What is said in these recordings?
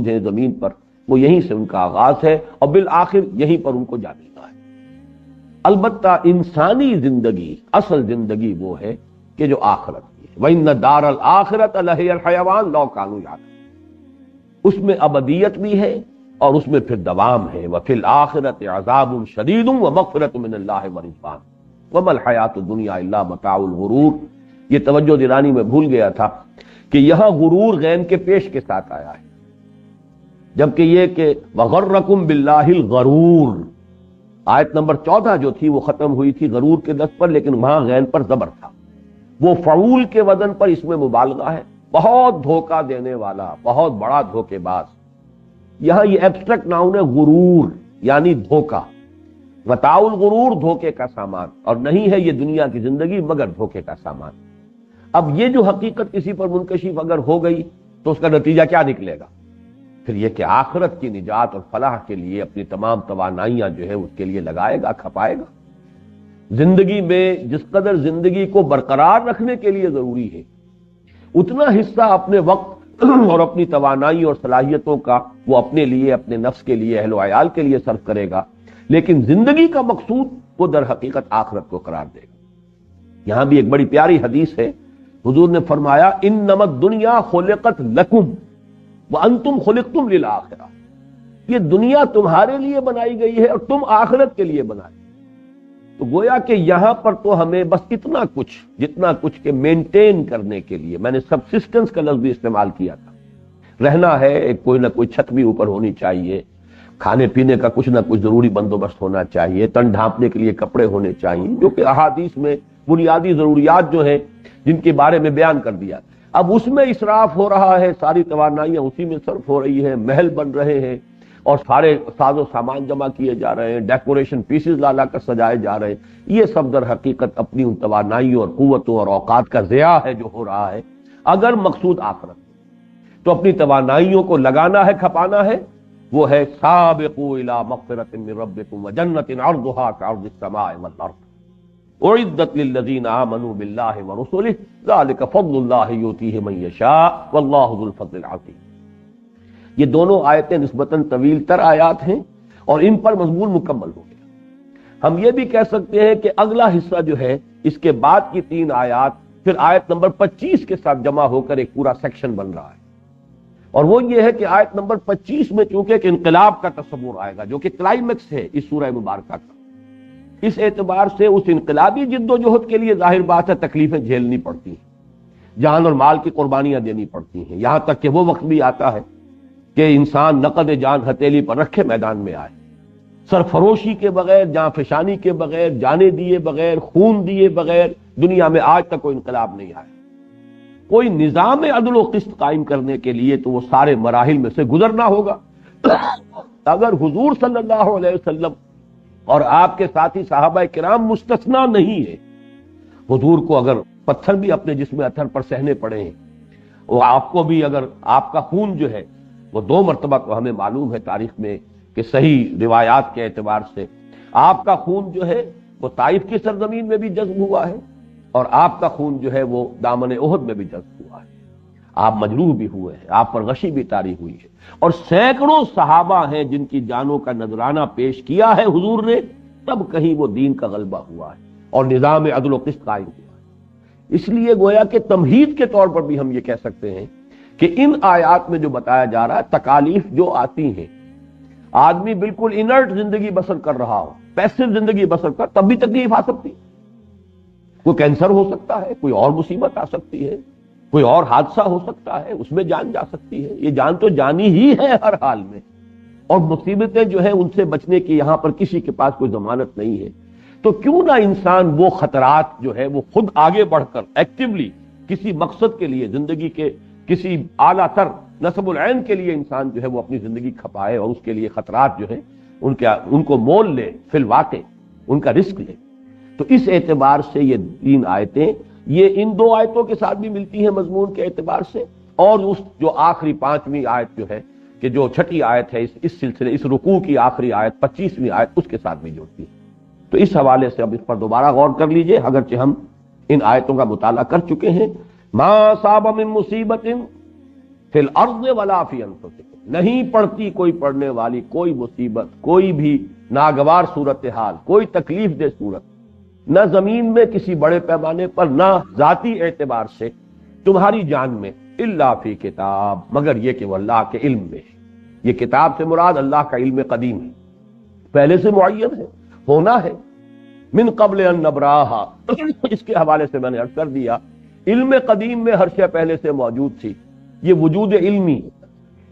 ہیں زمین پر وہ یہیں سے ان کا آغاز ہے اور بالآخر یہیں پر ان کو جا ملنا ہے۔ البتہ انسانی زندگی، اصل زندگی وہ ہے کہ جو آخرت کی ہے، وَإِنَّ دَارَ الْآخِرَةَ لَهِيَ الْحَيَوَانُ لَوْ كَانُوا يَعْلَمُونَ، اس میں ابدیت بھی ہے اور اس میں پھر دوام ہے۔ وَفِي الْآخِرَةِ عَذَابٌ شَدِيدٌ وَمَغْفِرَةٌ مِّنَ اللَّهِ وَرِضْوَانٌ وَمَا الْحَيَاةُ الدُّنْيَا إِلَّا مَتَاعُ الْغُرُورِ۔ یہ توجہ دلانی میں بھول گیا تھا کہ یہاں غرور غین کے پیش کے ساتھ آیا ہے، جبکہ یہ کہ وَغَرَّكُمْ بِاللَّهِ الْغَرُورُ، آیت نمبر 14 جو تھی وہ ختم ہوئی تھی غرور کے لفظ پر، لیکن وہاں غین پر زبر تھا، وہ فعول کے وزن پر اس میں مبالغہ ہے، بہت دھوکہ دینے والا، بہت بڑا دھوکے باز۔ یہاں یہ ایبسٹریکٹ ناؤن ہے غرور، یعنی دھوکہ، متاع الغرور، دھوکے کا سامان، اور نہیں ہے یہ دنیا کی زندگی مگر دھوکے کا سامان۔ اب یہ جو حقیقت کسی پر منکشف اگر ہو گئی تو اس کا نتیجہ کیا نکلے گا؟ پھر یہ کہ آخرت کی نجات اور فلاح کے لیے اپنی تمام توانائیاں جو ہے اس کے لیے لگائے گا، کھپائے گا۔ زندگی میں جس قدر زندگی کو برقرار رکھنے کے لیے ضروری ہے اتنا حصہ اپنے وقت اور اپنی توانائی اور صلاحیتوں کا وہ اپنے لیے، اپنے نفس کے لیے، اہل و عیال کے لیے صرف کرے گا، لیکن زندگی کا مقصود وہ در حقیقت آخرت کو قرار دے گا۔ یہاں بھی ایک بڑی پیاری حدیث ہے، حضور نے فرمایا انما الدنیا خلقت لکم وانتم خلقتم للآخرہ، یہ دنیا تمہارے لیے بنائی گئی ہے اور تم آخرت کے لیے بنائی۔ تو گویا کہ یہاں پر تو ہمیں بس اتنا کچھ، جتنا کچھ کہ مینٹین کرنے کے لیے، میں نے سبسسٹنس کا لفظ بھی استعمال کیا تھا، رہنا ہے، ایک کوئی نہ کوئی چھت بھی اوپر ہونی چاہیے، کھانے پینے کا کچھ نہ کچھ ضروری بندوبست ہونا چاہیے، تن ڈھانپنے کے لیے کپڑے ہونے چاہیے، جو کہ احادیث میں بنیادی ضروریات جو ہیں جن کے بارے میں بیان کر دیا۔ اب اس میں اسراف ہو رہا ہے، ساری توانائیاں اسی میں صرف ہو رہی ہیں، محل بن رہے ہیں اور سارے ساز و سامان جمع کیے جا رہے ہیں، ڈیکوریشن پیسز لا لا کر سجائے جا رہے ہیں، یہ سب در حقیقت اپنی ان توانائیوں اور قوتوں اور اوقات کا ضیاع ہے جو ہو رہا ہے۔ اگر مقصود آخرت تو اپنی توانائیوں کو لگانا ہے، کھپانا ہے، وہ ہے سابقوا الی مغفرۃ من ربکم وجنۃ عرضھا کعرض السماء والارض اعدت للذین آمنوا باللہ ورسلہ ذلک فضل اللہ یؤتیہ من یشاء واللہ ذو الفضل العظیم۔ یہ دونوں آیتیں نسبتاً طویل تر آیات ہیں اور ان پر مضمون مکمل ہو گیا۔ ہم یہ بھی کہہ سکتے ہیں کہ اگلا حصہ جو ہے اس کے بعد کی 3 آیات پھر آیت نمبر 25 کے ساتھ جمع ہو کر ایک پورا سیکشن بن رہا ہے، اور وہ یہ ہے کہ آیت نمبر 25 میں چونکہ ایک انقلاب کا تصور آئے گا جو کہ کلائمیکس ہے اس سورہ مبارکہ کا، اس اعتبار سے اس انقلابی جد و جہد کے لیے ظاہر بات ہے تکلیفیں جھیلنی پڑتی ہیں، جان اور مال کی قربانیاں دینی پڑتی ہیں، یہاں تک کہ وہ وقت بھی آتا ہے کہ انسان نقد جان ہتھیلی پر رکھے میدان میں آئے، سرفروشی کے بغیر، جان فشانی کے بغیر، جانے دیے بغیر، خون دیے بغیر دنیا میں آج تک کوئی انقلاب نہیں آیا۔ کوئی نظام عدل و قسط قائم کرنے کے لیے تو وہ سارے مراحل میں سے گزرنا ہوگا۔ اگر حضور صلی اللہ علیہ وسلم اور آپ کے ساتھی صحابہ کرام مستثنا نہیں ہے، حضور کو اگر پتھر بھی اپنے جسم اطہر پر سہنے پڑے ہیں، وہ آپ کو بھی اگر آپ کا خون جو ہے وہ 2 مرتبہ تو ہمیں معلوم ہے تاریخ میں کہ صحیح روایات کے اعتبار سے آپ کا خون جو ہے وہ طائف کی سرزمین میں بھی جذب ہوا ہے اور آپ کا خون جو ہے وہ دامن احد میں بھی جذب ہوا ہے، آپ مجروح بھی ہوئے ہیں، آپ پر غشی بھی طاری ہوئی ہے، اور سینکڑوں صحابہ ہیں جن کی جانوں کا نذرانہ پیش کیا ہے حضور نے، تب کہیں وہ دین کا غلبہ ہوا ہے اور نظام عدل و قسط قائم ہوا ہے۔ اس لیے گویا کہ تمہید کے طور پر بھی ہم یہ کہہ سکتے ہیں کہ ان آیات میں جو بتایا جا رہا ہے تکالیف جو آتی ہیں، آدمی بالکل انرٹ زندگی بسر کر رہا ہو، پیسو زندگی بسر کر، تب بھی تکلیف آ سکتی ہے، کوئی کینسر ہو سکتا ہے، کوئی اور مصیبت آ سکتی ہے، کوئی اور حادثہ ہو سکتا ہے، اس میں جان جا سکتی ہے، یہ جان تو جانی ہی ہے ہر حال میں، اور مصیبتیں جو ہیں ان سے بچنے کی یہاں پر کسی کے پاس کوئی ضمانت نہیں ہے۔ تو کیوں نہ انسان وہ خطرات جو ہے وہ خود آگے بڑھ کر ایکٹیولی کسی مقصد کے لیے، زندگی کے کسی اعلیٰ تر نصب العین کے لیے انسان جو ہے وہ اپنی زندگی کھپائے اور اس کے لیے خطرات جو ہے ان کو مول لے، فی الواقع ان کا رسک لے۔ تو اس اعتبار سے یہ 3 آیتیں یہ ان 2 آیتوں کے ساتھ بھی ملتی ہیں مضمون کے اعتبار سے، اور اس جو آخری 5ویں آیت جو ہے کہ جو 6ٹھی آیت ہے اس سلسلے، اس رکوع کی آخری آیت 25ویں آیت، اس کے ساتھ بھی جوڑتی ہے۔ تو اس حوالے سے اب اس پر دوبارہ غور کر لیجئے، اگرچہ ہم ان آیتوں کا مطالعہ کر چکے ہیں۔ ما صاب من مصیبت فی الارض ولا فی انفسکم، نہیں پڑتی کوئی پڑھنے والی کوئی مصیبت، کوئی بھی ناگوار صورتحال، کوئی تکلیف دہ صورت، نہ زمین میں کسی بڑے پیمانے پر، نہ ذاتی اعتبار سے تمہاری جان میں، الا فی کتاب، مگر یہ کہ وہ اللہ کے علم میں ہے۔ یہ کتاب سے مراد اللہ کا علم قدیم ہے، پہلے سے معین ہے، ہونا ہے۔ من قبل ان نبراہا، اس کے حوالے سے میں نے عرض کر دیا، علم قدیم میں ہر شے پہلے سے موجود تھی۔ یہ وجود علمی،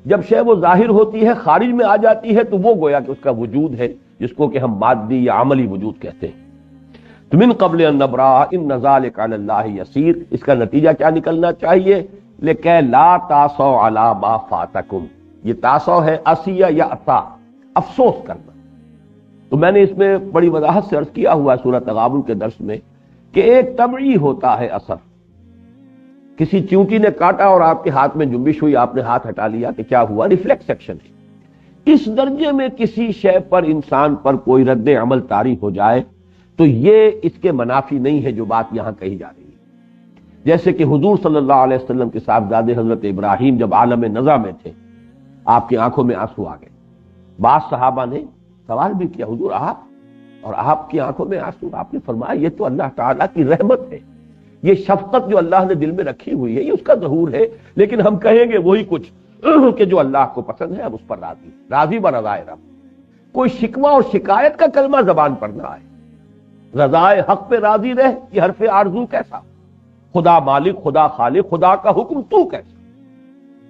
جب شے وہ ظاہر ہوتی ہے، خارج میں آ جاتی ہے، تو وہ گویا کہ اس کا وجود ہے، جس کو کہ ہم مادی یا عملی وجود کہتے ہیں۔ تو من قبل ان نبراہا ان ذلک علی اللہ یسیر، اس کا نتیجہ کیا نکلنا چاہیے؟ لکہ لا تاسو علی ما فاتکم، یہ تاسو ہے اسیہ یا عطا، افسوس کرنا۔ تو میں نے اس میں بڑی وضاحت سے عرض کیا ہوا ہے سورہ تغابن کے درس میں کہ ایک طبعی ہوتا ہے اثر، کسی چونٹی نے کاٹا اور آپ کے ہاتھ میں جنبش ہوئی، آپ نے ہاتھ ہٹا لیا کہ کیا ہوا؟ ریفلیکس ایکشن ہے۔ اس درجے میں کسی شے پر، انسان پر کوئی رد عمل طاری ہو جائے تو یہ اس کے منافی نہیں ہے جو بات یہاں کہی جا رہی ہے۔ جیسے کہ حضور صلی اللہ علیہ وسلم کے صاحبزادے حضرت ابراہیم جب عالم نزع میں تھے، آپ کی آنکھوں میں آنسو آ گئے۔ بعض صحابہ نے سوال بھی کیا، حضور آپ کی آنکھوں میں آنسو؟ آپ نے فرمایا یہ تو اللہ تعالیٰ کی رحمت ہے، یہ شفقت جو اللہ نے دل میں رکھی ہوئی ہے، یہ اس کا ظہور ہے، لیکن ہم کہیں گے وہی کچھ کہ جو اللہ کو پسند ہے، ہم اس پر راضی برضائے رب۔ کوئی شکوہ اور شکایت کا کلمہ زبان پر نہ آئے، رضائے حق پہ راضی رہ، یہ حرف آرزو کیسا؟ خدا مالک، خدا خالق، خدا کا حکم تو کیسا؟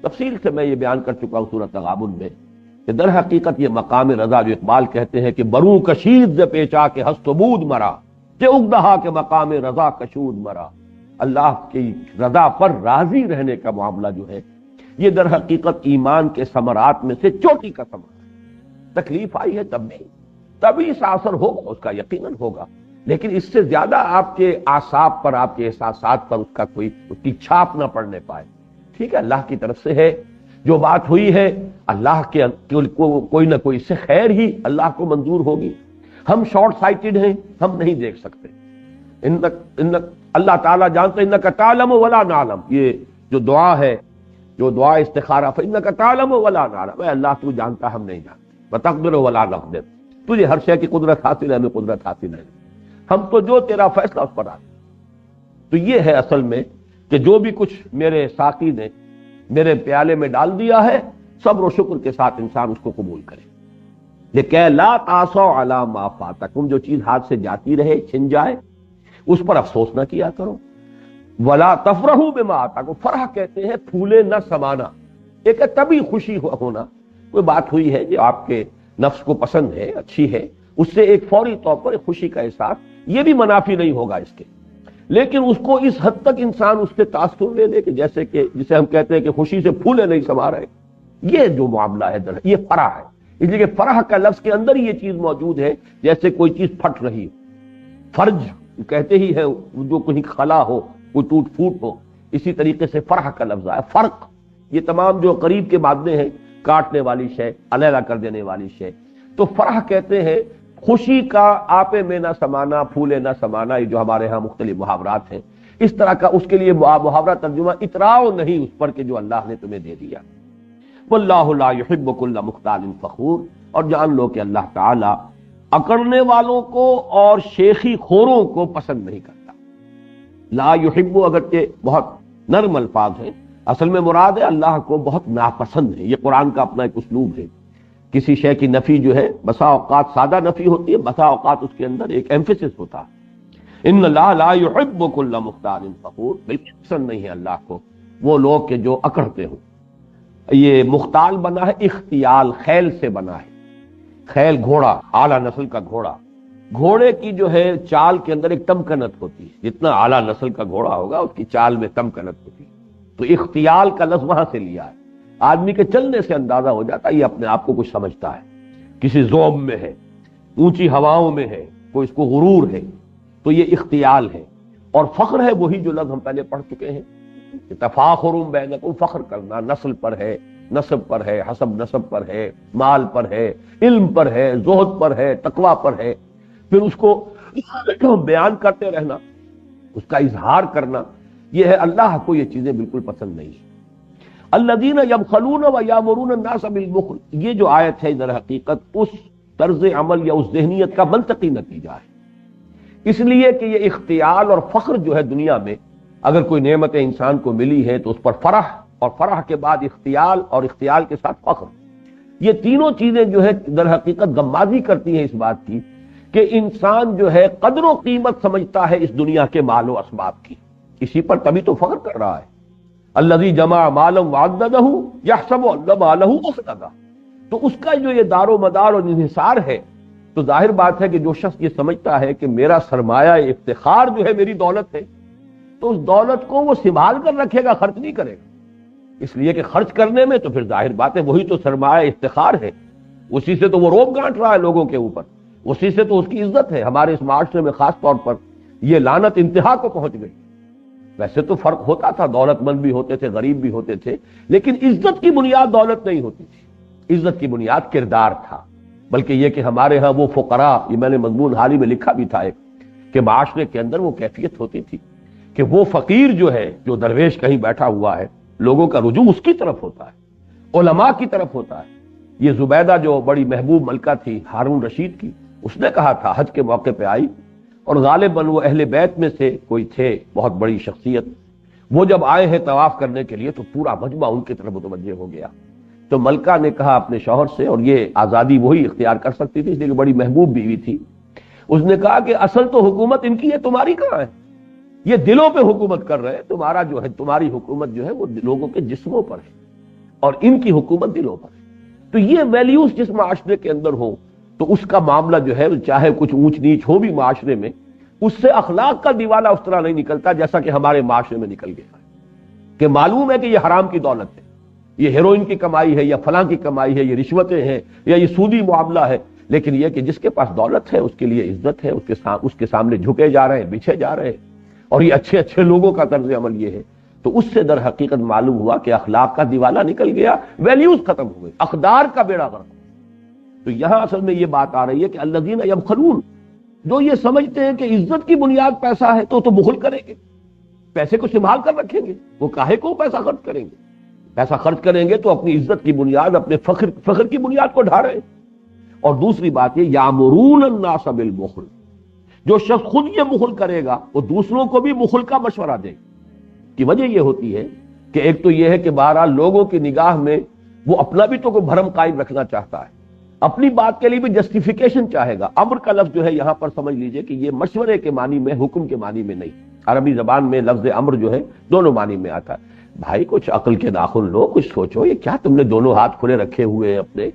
تفصیل سے میں یہ بیان کر چکا ہوں سورہ تغابن میں کہ در حقیقت یہ مقام رضا جو اقبال کہتے ہیں کہ بروں کشید ز پیچا کے ہست و بود مرا، کہ اگدہا کے مقام رضا کشود مرا۔ اللہ کی رضا پر راضی رہنے کا معاملہ جو ہے، یہ در حقیقت ایمان کے ثمرات میں سے چوٹی کا ثمرہ ہے۔ تکلیف آئی ہے تب بھی اس کا اثر ہوگا، اس کا یقیناً ہوگا، لیکن اس سے زیادہ آپ کے اعصاب پر، آپ کے احساسات پر اس کی چھاپ نہ پڑنے پائے۔ ٹھیک ہے، اللہ کی طرف سے ہے، جو بات ہوئی ہے اللہ کے کوئی نہ کوئی سے خیر ہی اللہ کو منظور ہوگی۔ ہم شارٹ سائٹڈ ہیں، ہم نہیں دیکھ سکتے۔ اللہ تعالیٰ جانتے، انک تعلم ولا نعلم، یہ جو دعا ہے، جو دعا استخارہ، فانک تعلم ولا نعلم، اے اللہ تو جانتا ہم نہیں جانتے، وتقدر ولا نقدر، تجھے ہر شے کی قدرت حاصل ہے، ہمیں قدرت حاصل ہے، ہم تو جو تیرا فیصلہ اس پر آتے۔ تو یہ ہے اصل میں کہ جو بھی کچھ میرے ساقی نے میرے پیالے میں ڈال دیا ہے، صبر و شکر کے ساتھ انسان اس کو قبول کرے۔ لکہ لا تاسو علی ما فاتکم، جو چیز ہاتھ سے جاتی رہے، چھن جائے، اس پر افسوس نہ کیا کرو۔ ولا تفرحوا بما آتاکم، فرح کہتے ہیں پھولے نہ سمانا، ایک طبی خوشی ہونا، کوئی بات ہوئی ہے جو آپ کے نفس کو پسند ہے، اچھی ہے، اس سے ایک فوری طور پر ایک خوشی کا احساس، یہ بھی منافی نہیں ہوگا اس کے، لیکن اس کو اس حد تک انسان اس سے تاثر لے لے کہ جیسے کہ جسے ہم کہتے ہیں کہ خوشی سے پھولے نہیں سما رہے، یہ جو معاملہ ہے یہ فرح ہے۔ اس لیے کہ فرح کا لفظ کے اندر ہی یہ چیز موجود ہے، جیسے کوئی چیز پھٹ رہی ہو، فرج کہتے ہی ہے جو کہیں خلا ہو، کوئی ٹوٹ پھوٹ ہو، اسی طریقے سے فرح کا لفظ ہے۔ فرق، یہ تمام جو قریب کے مادے ہیں، کاٹنے والی شے، علیحدہ کر دینے والی شے، تو فرح کہتے ہیں خوشی کا آپے میں نہ سمانا، پھولے نہ سمانا، یہ جو ہمارے ہاں مختلف محاورات ہیں، اس طرح کا اس کے لیے محاورہ ترجمہ اتراؤ نہیں اس پر کہ جو اللہ نے تمہیں دے دیا۔ واللہ لا یحب کل مختال فخور، اور جان لو کہ اللہ تعالی اکڑنے والوں کو اور شیخی خوروں کو پسند نہیں کرتا۔ لا یحب اگرچہ بہت نرم الفاظ ہیں، اصل میں مراد ہے اللہ کو بہت ناپسند ہے۔ یہ قرآن کا اپنا ایک اسلوب ہے، کسی شے کی نفی جو ہے بسا اوقات سادہ نفی ہوتی ہے، بسا اوقات اس کے اندر ایک ایمفیسس ہوتا ہے۔ ان اللہ لا یحب کل مختال فخور، بالکل پسند نہیں ہے اللہ کو وہ لوگ کہ جو اکڑتے ہوں۔ یہ مختال بنا ہے اختیال، خیل سے بنا ہے، خیل گھوڑا، اعلیٰ نسل کا گھوڑا، گھوڑے کی جو ہے چال کے اندر ایک تمکنت ہوتی ہے، جتنا اعلیٰ نسل کا گھوڑا ہوگا اس کی چال میں تمکنت ہوتی ہے، تو اختیال کا لفظ وہاں سے لیا ہے۔ آدمی کے چلنے سے اندازہ ہو جاتا ہے یہ اپنے آپ کو کچھ سمجھتا ہے، کسی ذوب میں ہے، اونچی ہواؤں میں ہے، کوئی اس کو غرور ہے، تو یہ اختیال ہے۔ اور فخر ہے وہی جو لفظ ہم پہلے پڑھ چکے ہیں، تفاخر بینکم، فخر کرنا نسل پر ہے، نسب پر ہے، حسب نسب پر ہے، مال پر ہے، علم پر ہے، زہد پر ہے، تقوی پر ہے، پھر اس کو بیان کرتے رہنا، اس کا اظہار کرنا، یہ ہے اللہ کو یہ چیزیں بالکل پسند نہیں ہیں۔ الذین یبخلون ویامرون الناس بالبخل، یہ جو آیت ہے در حقیقت اس طرز عمل یا اس ذہنیت کا منطقی نتیجہ ہے، اس لیے کہ یہ اختیال اور فخر جو ہے دنیا میں، اگر کوئی نعمت انسان کو ملی ہے تو اس پر فرح، اور فرح کے بعد اختیال، اور اختیال کے ساتھ فخر، یہ تینوں چیزیں جو ہے در حقیقت غمازی کرتی ہیں اس بات کی کہ انسان جو ہے قدر و قیمت سمجھتا ہے اس دنیا کے مال و اسباب کی، اسی پر تبھی تو فخر کر رہا ہے۔ الذی جمع مالا وعددہ یحسب ان مالہ اخلدہ، تو اس کا جو یہ دار و مدار اور انحصار ہے، تو ظاہر بات ہے کہ جو شخص یہ سمجھتا ہے کہ میرا سرمایہ افتخار جو ہے میری دولت ہے، تو اس دولت کو وہ سنبھال کر رکھے گا، خرچ نہیں کرے گا، اس لیے کہ خرچ کرنے میں تو پھر ظاہر بات ہے وہی تو سرمایہ افتخار ہے، اسی سے تو وہ روب گانٹ رہا ہے لوگوں کے اوپر، اسی سے تو اس کی عزت ہے۔ ہمارے اس معاشرے میں خاص طور پر یہ لعنت انتہا کو پہنچ گئی۔ ویسے تو فرق ہوتا تھا، دولت مند بھی ہوتے تھے، غریب بھی ہوتے تھے، لیکن عزت کی بنیاد دولت نہیں ہوتی تھی، عزت کی بنیاد کردار تھا۔ بلکہ یہ کہ ہمارے ہاں وہ فقراء، یہ میں نے مضمون حال ہی میں لکھا بھی تھا ایک، کہ معاشرے کے اندر وہ کیفیت ہوتی تھی کہ وہ فقیر جو ہے، جو درویش کہیں بیٹھا ہوا ہے، لوگوں کا رجوع اس کی طرف ہوتا ہے، علماء کی طرف ہوتا ہے۔ یہ زبیدہ جو بڑی محبوب ملکہ تھی ہارون رشید کی، اس نے کہا تھا، حج کے موقع پہ آئی، اور غالباً وہ اہل بیت میں سے کوئی تھے، بہت بڑی شخصیت، وہ جب آئے ہیں طواف کرنے کے لیے تو پورا مجمع ان کی طرف متوجہ ہو گیا۔ تو ملکہ نے کہا اپنے شوہر سے، اور یہ آزادی وہی اختیار کر سکتی تھی اس لیے کہ بڑی محبوب بیوی تھی، اس نے کہا کہ اصل تو حکومت ان کی ہے، تمہاری کہاں ہے؟ یہ دلوں پہ حکومت کر رہے ہیں، تمہارا جو ہے، تمہاری حکومت جو ہے وہ لوگوں کے جسموں پر ہے، اور ان کی حکومت دلوں پر ہے۔ تو یہ ویلیوز جس معاشرے کے اندر ہو تو اس کا معاملہ جو ہے، چاہے کچھ اونچ نیچ ہو بھی معاشرے میں، اس سے اخلاق کا دیوالہ اس طرح نہیں نکلتا جیسا کہ ہمارے معاشرے میں نکل گیا ہے، کہ معلوم ہے کہ یہ حرام کی دولت ہے، یہ ہیروئن کی کمائی ہے، یا فلاں کی کمائی ہے، یہ رشوتیں ہیں، یا یہ سودی معاملہ ہے، لیکن یہ کہ جس کے پاس دولت ہے اس کے لیے عزت ہے، اس کے سامنے جھکے جا رہے ہیں، بچھے جا رہے ہیں، اور یہ اچھے اچھے لوگوں کا طرز عمل یہ ہے۔ تو اس سے در حقیقت معلوم ہوا کہ اخلاق کا دیوالہ نکل گیا، ویلیوز ختم ہو گئی، اقدار کا بیڑا غرق۔ تو یہاں اصل میں یہ بات آ رہی ہے کہ الذین یبخلون، جو یہ سمجھتے ہیں کہ عزت کی بنیاد پیسہ ہے تو بخل کریں گے، پیسے کو سنبھال کر رکھیں گے، وہ کاہے کو پیسہ خرچ کریں گے؟ پیسہ خرچ کریں گے تو اپنی عزت کی بنیاد، اپنے فخر کی بنیاد کو ڈھا رہے ہیں۔ اور دوسری بات یہ یامرون الناس بالبخل، جو شخص خود یہ بخل کرے گا وہ دوسروں کو بھی بخل کا مشورہ دے گا۔ کی وجہ یہ ہوتی ہے کہ ایک تو یہ ہے کہ بہرحال لوگوں کی نگاہ میں وہ اپنا بھی تو کوئی بھرم قائم رکھنا چاہتا ہے، اپنی بات کے لیے بھی جسٹیفیکیشن چاہے گا۔ امر کا لفظ جو ہے یہاں پر سمجھ لیجئے کہ یہ مشورے کے معنی میں، حکم کے معنی میں نہیں، عربی زبان میں لفظ امر جو ہے دونوں معنی میں آتا ہے۔ بھائی کچھ عقل کے ناخن لو، کچھ سوچو، یہ کیا تم نے دونوں ہاتھ کھلے رکھے ہوئے ہیں اپنے؟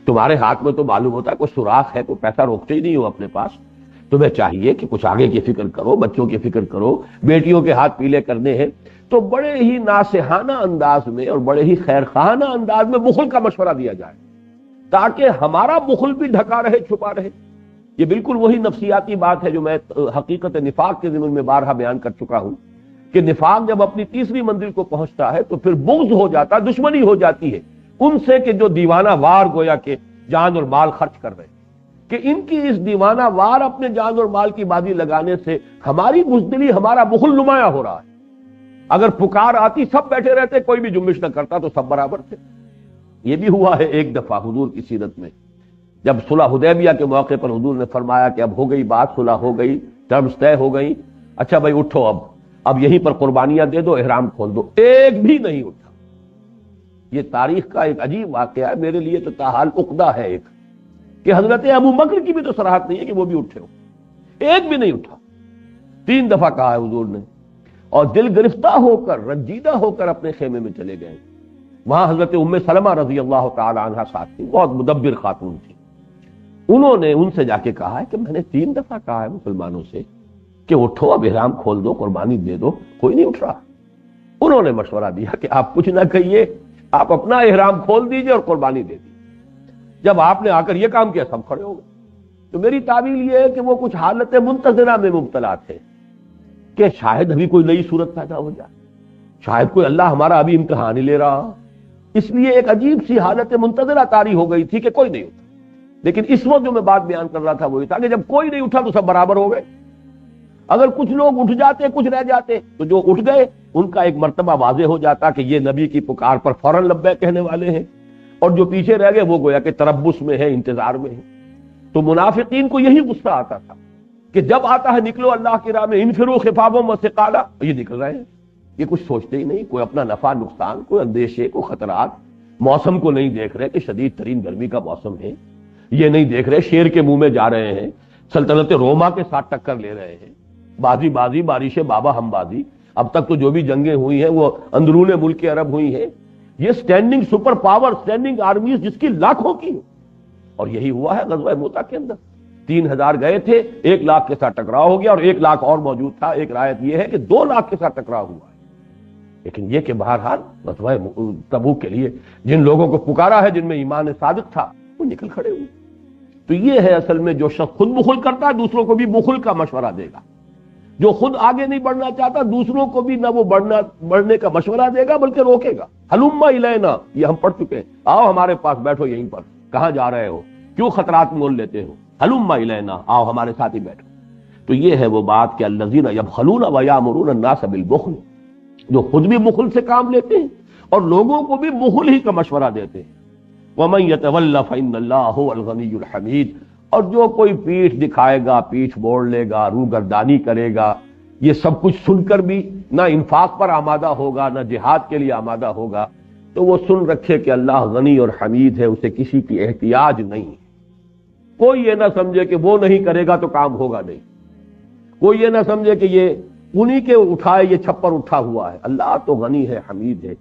تمہارے ہاتھ میں تو معلوم ہوتا ہے کوئی سوراخ ہے، کوئی پیسہ روکتے ہی نہیں ہو اپنے پاس، تمہیں چاہیے کہ کچھ آگے کی فکر کرو، بچوں کی فکر کرو، بیٹیوں کے ہاتھ پیلے کرنے ہیں، تو بڑے ہی ناصحانہ انداز میں اور بڑے ہی خیرخواہانہ انداز میں بخل کا مشورہ دیا جائے، تاکہ ہمارا بخل بھی ڈھکا رہے، چھپا رہے۔ یہ بالکل وہی نفسیاتی بات ہے جو میں حقیقت نفاق کے ضمن میں بارہا بیان کر چکا ہوں، کہ نفاق جب اپنی تیسری منزل کو پہنچتا ہے تو پھر بغض ہو جاتا ہے، دشمنی ہو جاتی ہے ان سے کہ جو دیوانہ وار گویا کہ جان اور مال خرچ کر رہے ہیں، کہ ان کی اس دیوانہ وار اپنے جان اور مال کی بازی لگانے سے ہماری بزدلی، ہمارا بخل نمایاں ہو رہا ہے۔ اگر پکار آتی سب بیٹھے رہتے، کوئی بھی جنبش نہ کرتا تو سب برابر تھے۔ یہ بھی ہوا ہے ایک دفعہ حضور کی سیرت میں، جب صلح حدیبیہ کے موقع پر حضور نے فرمایا کہ اب ہو گئی بات، صلح ہو گئی، ٹرمز طے ہو گئی، اچھا بھائی اٹھو، اب یہیں پر قربانیاں دے دو، احرام کھول دو۔ ایک بھی نہیں اٹھا۔ یہ تاریخ کا ایک عجیب واقعہ ہے، میرے لیے تو تاحال عقدہ ہے ایک، کہ حضرت ابو بکر کی بھی تو صراحت نہیں ہے کہ وہ بھی اٹھے ہو، ایک بھی نہیں اٹھا۔ 3 دفعہ کہا ہے حضور نے، اور دل گرفتہ ہو کر، رنجیدہ ہو کر اپنے خیمے میں چلے گئے۔ وہاں حضرت ام سلمہ رضی اللہ تعالی عنہا ساتھ تھی، بہت مدبر خاتون تھی۔ انہوں نے ان سے جا کے کہا ہے کہ میں نے 3 دفعہ کہا ہے مسلمانوں سے کہ اٹھو، اب احرام کھول دو، قربانی دے دو، کوئی نہیں اٹھ رہا۔ انہوں نے مشورہ دیا کہ آپ کچھ نہ کہیے، آپ اپنا احرام کھول دیجئے اور قربانی دے دیجیے۔ جب آپ نے آ کر یہ کام کیا سب کھڑے ہو گئے۔ تو میری تعبیر یہ ہے کہ وہ کچھ حالت منتظرہ میں مبتلا تھے کہ شاید ابھی کوئی نئی صورت پیدا ہو جائے، شاید کوئی اللہ ہمارا ابھی امتحان ہی لے رہا، اس لیے ایک عجیب سی حالت منتظرہ طاری ہو گئی تھی کہ کوئی نہیں اٹھا۔ لیکن اس وقت جو میں بات بیان کر رہا تھا وہ یہ تھا کہ جب کوئی نہیں اٹھا تو سب برابر ہو گئے۔ اگر کچھ لوگ اٹھ جاتے، کچھ رہ جاتے، تو جو اٹھ گئے ان کا ایک مرتبہ واضح ہو جاتا کہ یہ نبی کی پکار پر فوراً لبیک کہنے والے ہیں، اور جو پیچھے رہ گئے وہ گویا کہ تربص میں ہے، انتظار میں ہے۔ تو منافقین کو یہی غصہ آتا تھا کہ جب آتا ہے نکلو اللہ کی راہ میں، انفروا خفافا وثقالا، یہ نکل رہے ہیں، یہ کچھ سوچتے ہی نہیں، کوئی اپنا نفع نقصان، کوئی اندیشے، کوئی خطرات، موسم کو نہیں دیکھ رہے کہ شدید ترین گرمی کا موسم ہے، یہ نہیں دیکھ رہے شیر کے منہ میں جا رہے ہیں، سلطنت روما کے ساتھ ٹکر لے رہے ہیں، بازی بازی بارش بابا ہم بازی۔ اب تک تو جو بھی جنگیں ہوئی ہیں وہ اندرون ملک عرب ہوئی ہیں، یہ standing super power, standing armies جس کی لاکھوں کی، اور یہی ہوا ہے غزوہ موتا کے اندر۔ 3000 گئے تھے، 1 لاکھ کے ساتھ ٹکراؤ ہو گیا، اور 1 لاکھ اور موجود تھا۔ ایک روایت یہ ہے کہ 2 لاکھ کے ساتھ ٹکراؤ ہوا ہے۔ لیکن یہ کہ بہرحال غزوہ تبوک کے لیے جن لوگوں کو پکارا ہے، جن میں ایمان صادق تھا، وہ نکل کھڑے ہوئے۔ تو یہ ہے اصل میں جو شخص خود بخل کرتا ہے دوسروں کو بھی بخل کا مشورہ دے گا، جو خود آگے نہیں بڑھنا چاہتا دوسروں کو بھی نہ وہ بڑھنے کا مشورہ دے گا بلکہ روکے گا۔ ہلم الینا، یہ ہم پڑھ چکے ہیں، آؤ ہمارے پاس بیٹھو یہیں پر، کہاں جا رہے ہو، کیوں خطرات مول لیتے ہو، ہلم الینا، آؤ ہمارے ساتھ ہی بیٹھو۔ تو یہ ہے وہ بات کہ الذین یبخلون ویامرون الناس بالبخل، جو خود بھی بخل سے کام لیتے ہیں اور لوگوں کو بھی بخل ہی کا مشورہ دیتے ہیں۔ ومن یتول فإن اللہ هو الغنی الحمید، اور جو کوئی پیٹھ دکھائے گا، پیٹھ موڑ لے گا، روگردانی کرے گا، یہ سب کچھ سن کر بھی نہ انفاق پر آمادہ ہوگا نہ جہاد کے لیے آمادہ ہوگا، تو وہ سن رکھے کہ اللہ غنی اور حمید ہے، اسے کسی کی احتیاج نہیں ہے۔ کوئی یہ نہ سمجھے کہ وہ نہیں کرے گا تو کام ہوگا نہیں، کوئی یہ نہ سمجھے کہ یہ انہی کے اٹھائے یہ چھپر اٹھا ہوا ہے۔ اللہ تو غنی ہے، حمید ہے،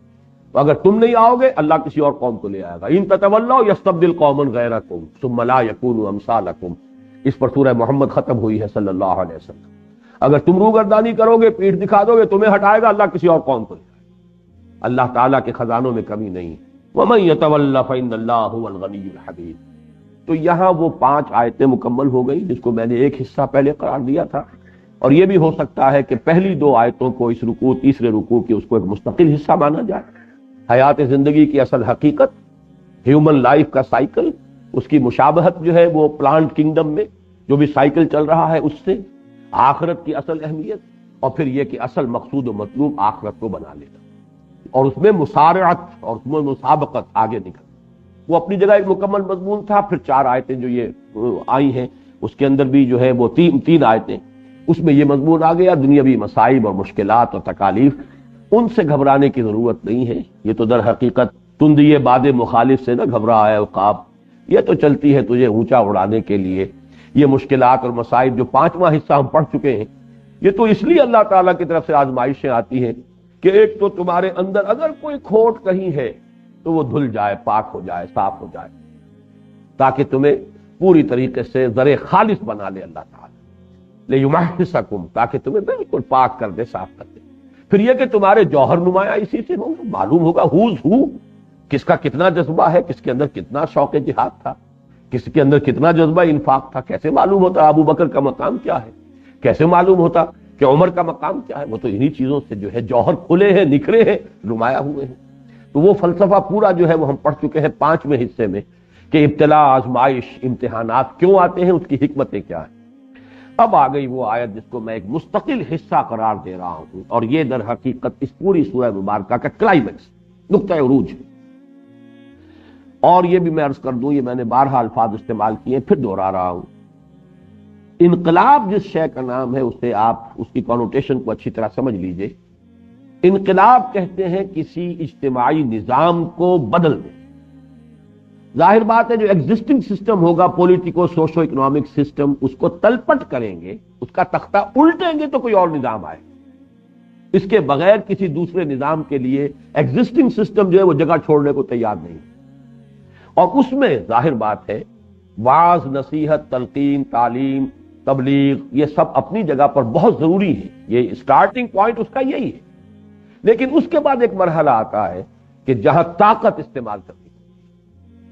اگر تم نہیں آؤ گے اللہ کسی اور قوم کو لے آئے گا۔ ان تتولوا یستبدل قوما غیرکم ثم لا یکونوا امثالکم، اس پر سورہ محمد ختم ہوئی ہے صلی اللہ علیہ وسلم۔ اگر تم روگردانی کرو گے، پیٹھ دکھا دو گے، تمہیں ہٹائے گا اللہ کسی اور قوم کو لے آئے گا۔ اللہ تعالیٰ کے خزانوں میں کمی نہیں۔ ومن یتول فإن اللہ هو الغنی الحمید۔ تو یہاں وہ 5 آیتیں مکمل ہو گئی جس کو میں نے ایک حصہ پہلے قرار دیا تھا، اور یہ بھی ہو سکتا ہے کہ پہلی 2 آیتوں کو اس رکوع، تیسرے رکوع کی اس کو ایک مستقل حصہ مانا جائے۔ حیات زندگی کی اصل حقیقت، ہیومن لائف کا سائیکل، اس کی مشابہت جو ہے وہ پلانٹ کنگڈم میں جو بھی سائیکل چل رہا ہے اس سے، آخرت کی اصل اہمیت، اور پھر یہ کہ اصل مقصود و مطلوب آخرت کو بنا لینا، اور اس میں مسارعت اور اس میں مسابقت آگے نکل، وہ اپنی جگہ ایک مکمل مضمون تھا۔ پھر 4 آیتیں جو یہ آئی ہیں اس کے اندر بھی جو ہے وہ 3 آیتیں، اس میں یہ مضمون آ گیا، دنیاوی مصائب اور مشکلات اور تکالیف، ان سے گھبرانے کی ضرورت نہیں ہے۔ یہ تو در حقیقت تندی باد مخالف سے نہ گھبرا ہے عقاب، یہ تو چلتی ہے تجھے اونچا اڑانے کے لیے۔ یہ مشکلات اور مصائب جو 5واں حصہ ہم پڑھ چکے ہیں، یہ تو اس لیے اللہ تعالیٰ کی طرف سے آزمائشیں آتی ہیں کہ ایک تو تمہارے اندر اگر کوئی کھوٹ کہیں ہے تو وہ دھل جائے، پاک ہو جائے، صاف ہو جائے، تاکہ تمہیں پوری طریقے سے زر خالص بنا لے اللہ تعالیٰ، لیمحصکم، تاکہ تمہیں بالکل پاک کر دے، صاف کر دے۔ پھر یہ کہ تمہارے جوہر نمایاں اسی سے ہوں، معلوم ہوگا ہوز ہو، کس کا کتنا جذبہ ہے، کس کے اندر کتنا شوق جہاد تھا، کس کے اندر کتنا جذبہ انفاق تھا۔ کیسے معلوم ہوتا ابو بکر کا مقام کیا ہے، کیسے معلوم ہوتا کہ عمر کا مقام کیا ہے؟ وہ تو انہی چیزوں سے جو ہے جوہر کھلے ہیں، نکھرے ہیں، نمایاں ہوئے ہیں۔ تو وہ فلسفہ پورا جو ہے وہ ہم پڑھ چکے ہیں 5ویں حصے میں، کہ ابتلا، آزمائش، امتحانات کیوں آتے ہیں، اس کی حکمتیں کیا ہیں۔ اب آ گئی وہ آیت جس کو میں ایک مستقل حصہ قرار دے رہا ہوں، اور یہ در حقیقت اس پوری سورہ مبارکہ کا کلائمیکس، نقطہ عروج ہے۔ اور یہ بھی میں عرض کر دوں، یہ میں نے بارہا الفاظ استعمال کیے، پھر دوہرا رہا ہوں۔ انقلاب جس شے کا نام ہے اسے آپ اس کی کونوٹیشن کو اچھی طرح سمجھ لیجئے۔ انقلاب کہتے ہیں کسی اجتماعی نظام کو بدل دیں۔ ظاہر بات ہے جو ایگزسٹنگ سسٹم ہوگا، پولیٹیکو سوشو اکنامک سسٹم، اس کو تلپٹ کریں گے، اس کا تختہ الٹیں گے تو کوئی اور نظام آئے۔ اس کے بغیر کسی دوسرے نظام کے لیے ایگزسٹنگ سسٹم جو ہے وہ جگہ چھوڑنے کو تیار نہیں، اور اس میں ظاہر بات ہے وعظ، نصیحت، تلقین، تعلیم، تبلیغ، یہ سب اپنی جگہ پر بہت ضروری ہے، یہ سٹارٹنگ پوائنٹ اس کا یہی ہے۔ لیکن اس کے بعد ایک مرحلہ آتا ہے کہ جہاں طاقت استعمال کرتی،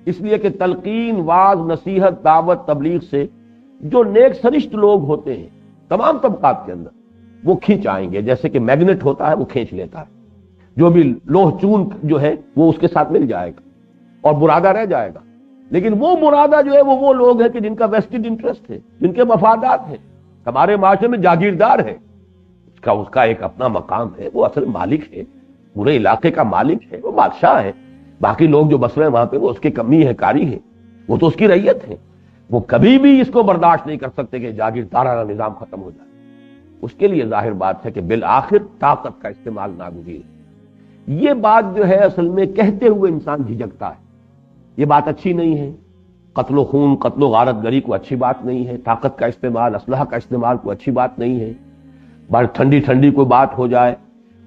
اس لیے کہ تلقین، وعظ، نصیحت، دعوت، تبلیغ سے جو نیک سرشت لوگ ہوتے ہیں تمام طبقات کے اندر، وہ کھینچ آئیں گے، جیسے کہ میگنیٹ ہوتا ہے وہ کھینچ لیتا ہے، جو بھی لوہ چون جو ہے وہ اس کے ساتھ مل جائے گا اور مرادہ رہ جائے گا۔ لیکن وہ مرادہ جو ہے وہ لوگ ہیں کہ جن کا ویسٹڈ انٹرسٹ ہے، جن کے مفادات ہیں، ہمارے معاشرے میں جاگیردار ہے، اس کا ایک اپنا مقام ہے، وہ اصل مالک ہے، پورے علاقے کا مالک ہے، وہ بادشاہ ہے، باقی لوگ جو بس رہے ہیں وہاں پہ وہ اس کی کمی ہے، کاری ہے، وہ تو اس کی رعیت ہے، وہ کبھی بھی اس کو برداشت نہیں کر سکتے کہ جاگیردارانہ نظام ختم ہو جائے۔ اس کے لیے ظاہر بات ہے کہ بالآخر طاقت کا استعمال ناگزیر ہے۔ یہ بات جو ہے اصل میں کہتے ہوئے انسان جھجکتا ہے، یہ بات اچھی نہیں ہے، قتل و خون، قتل و غارت گری کو اچھی بات نہیں ہے، طاقت کا استعمال، اسلحہ کا استعمال کو اچھی بات نہیں ہے، بڑی ٹھنڈی ٹھنڈی کوئی بات ہو جائے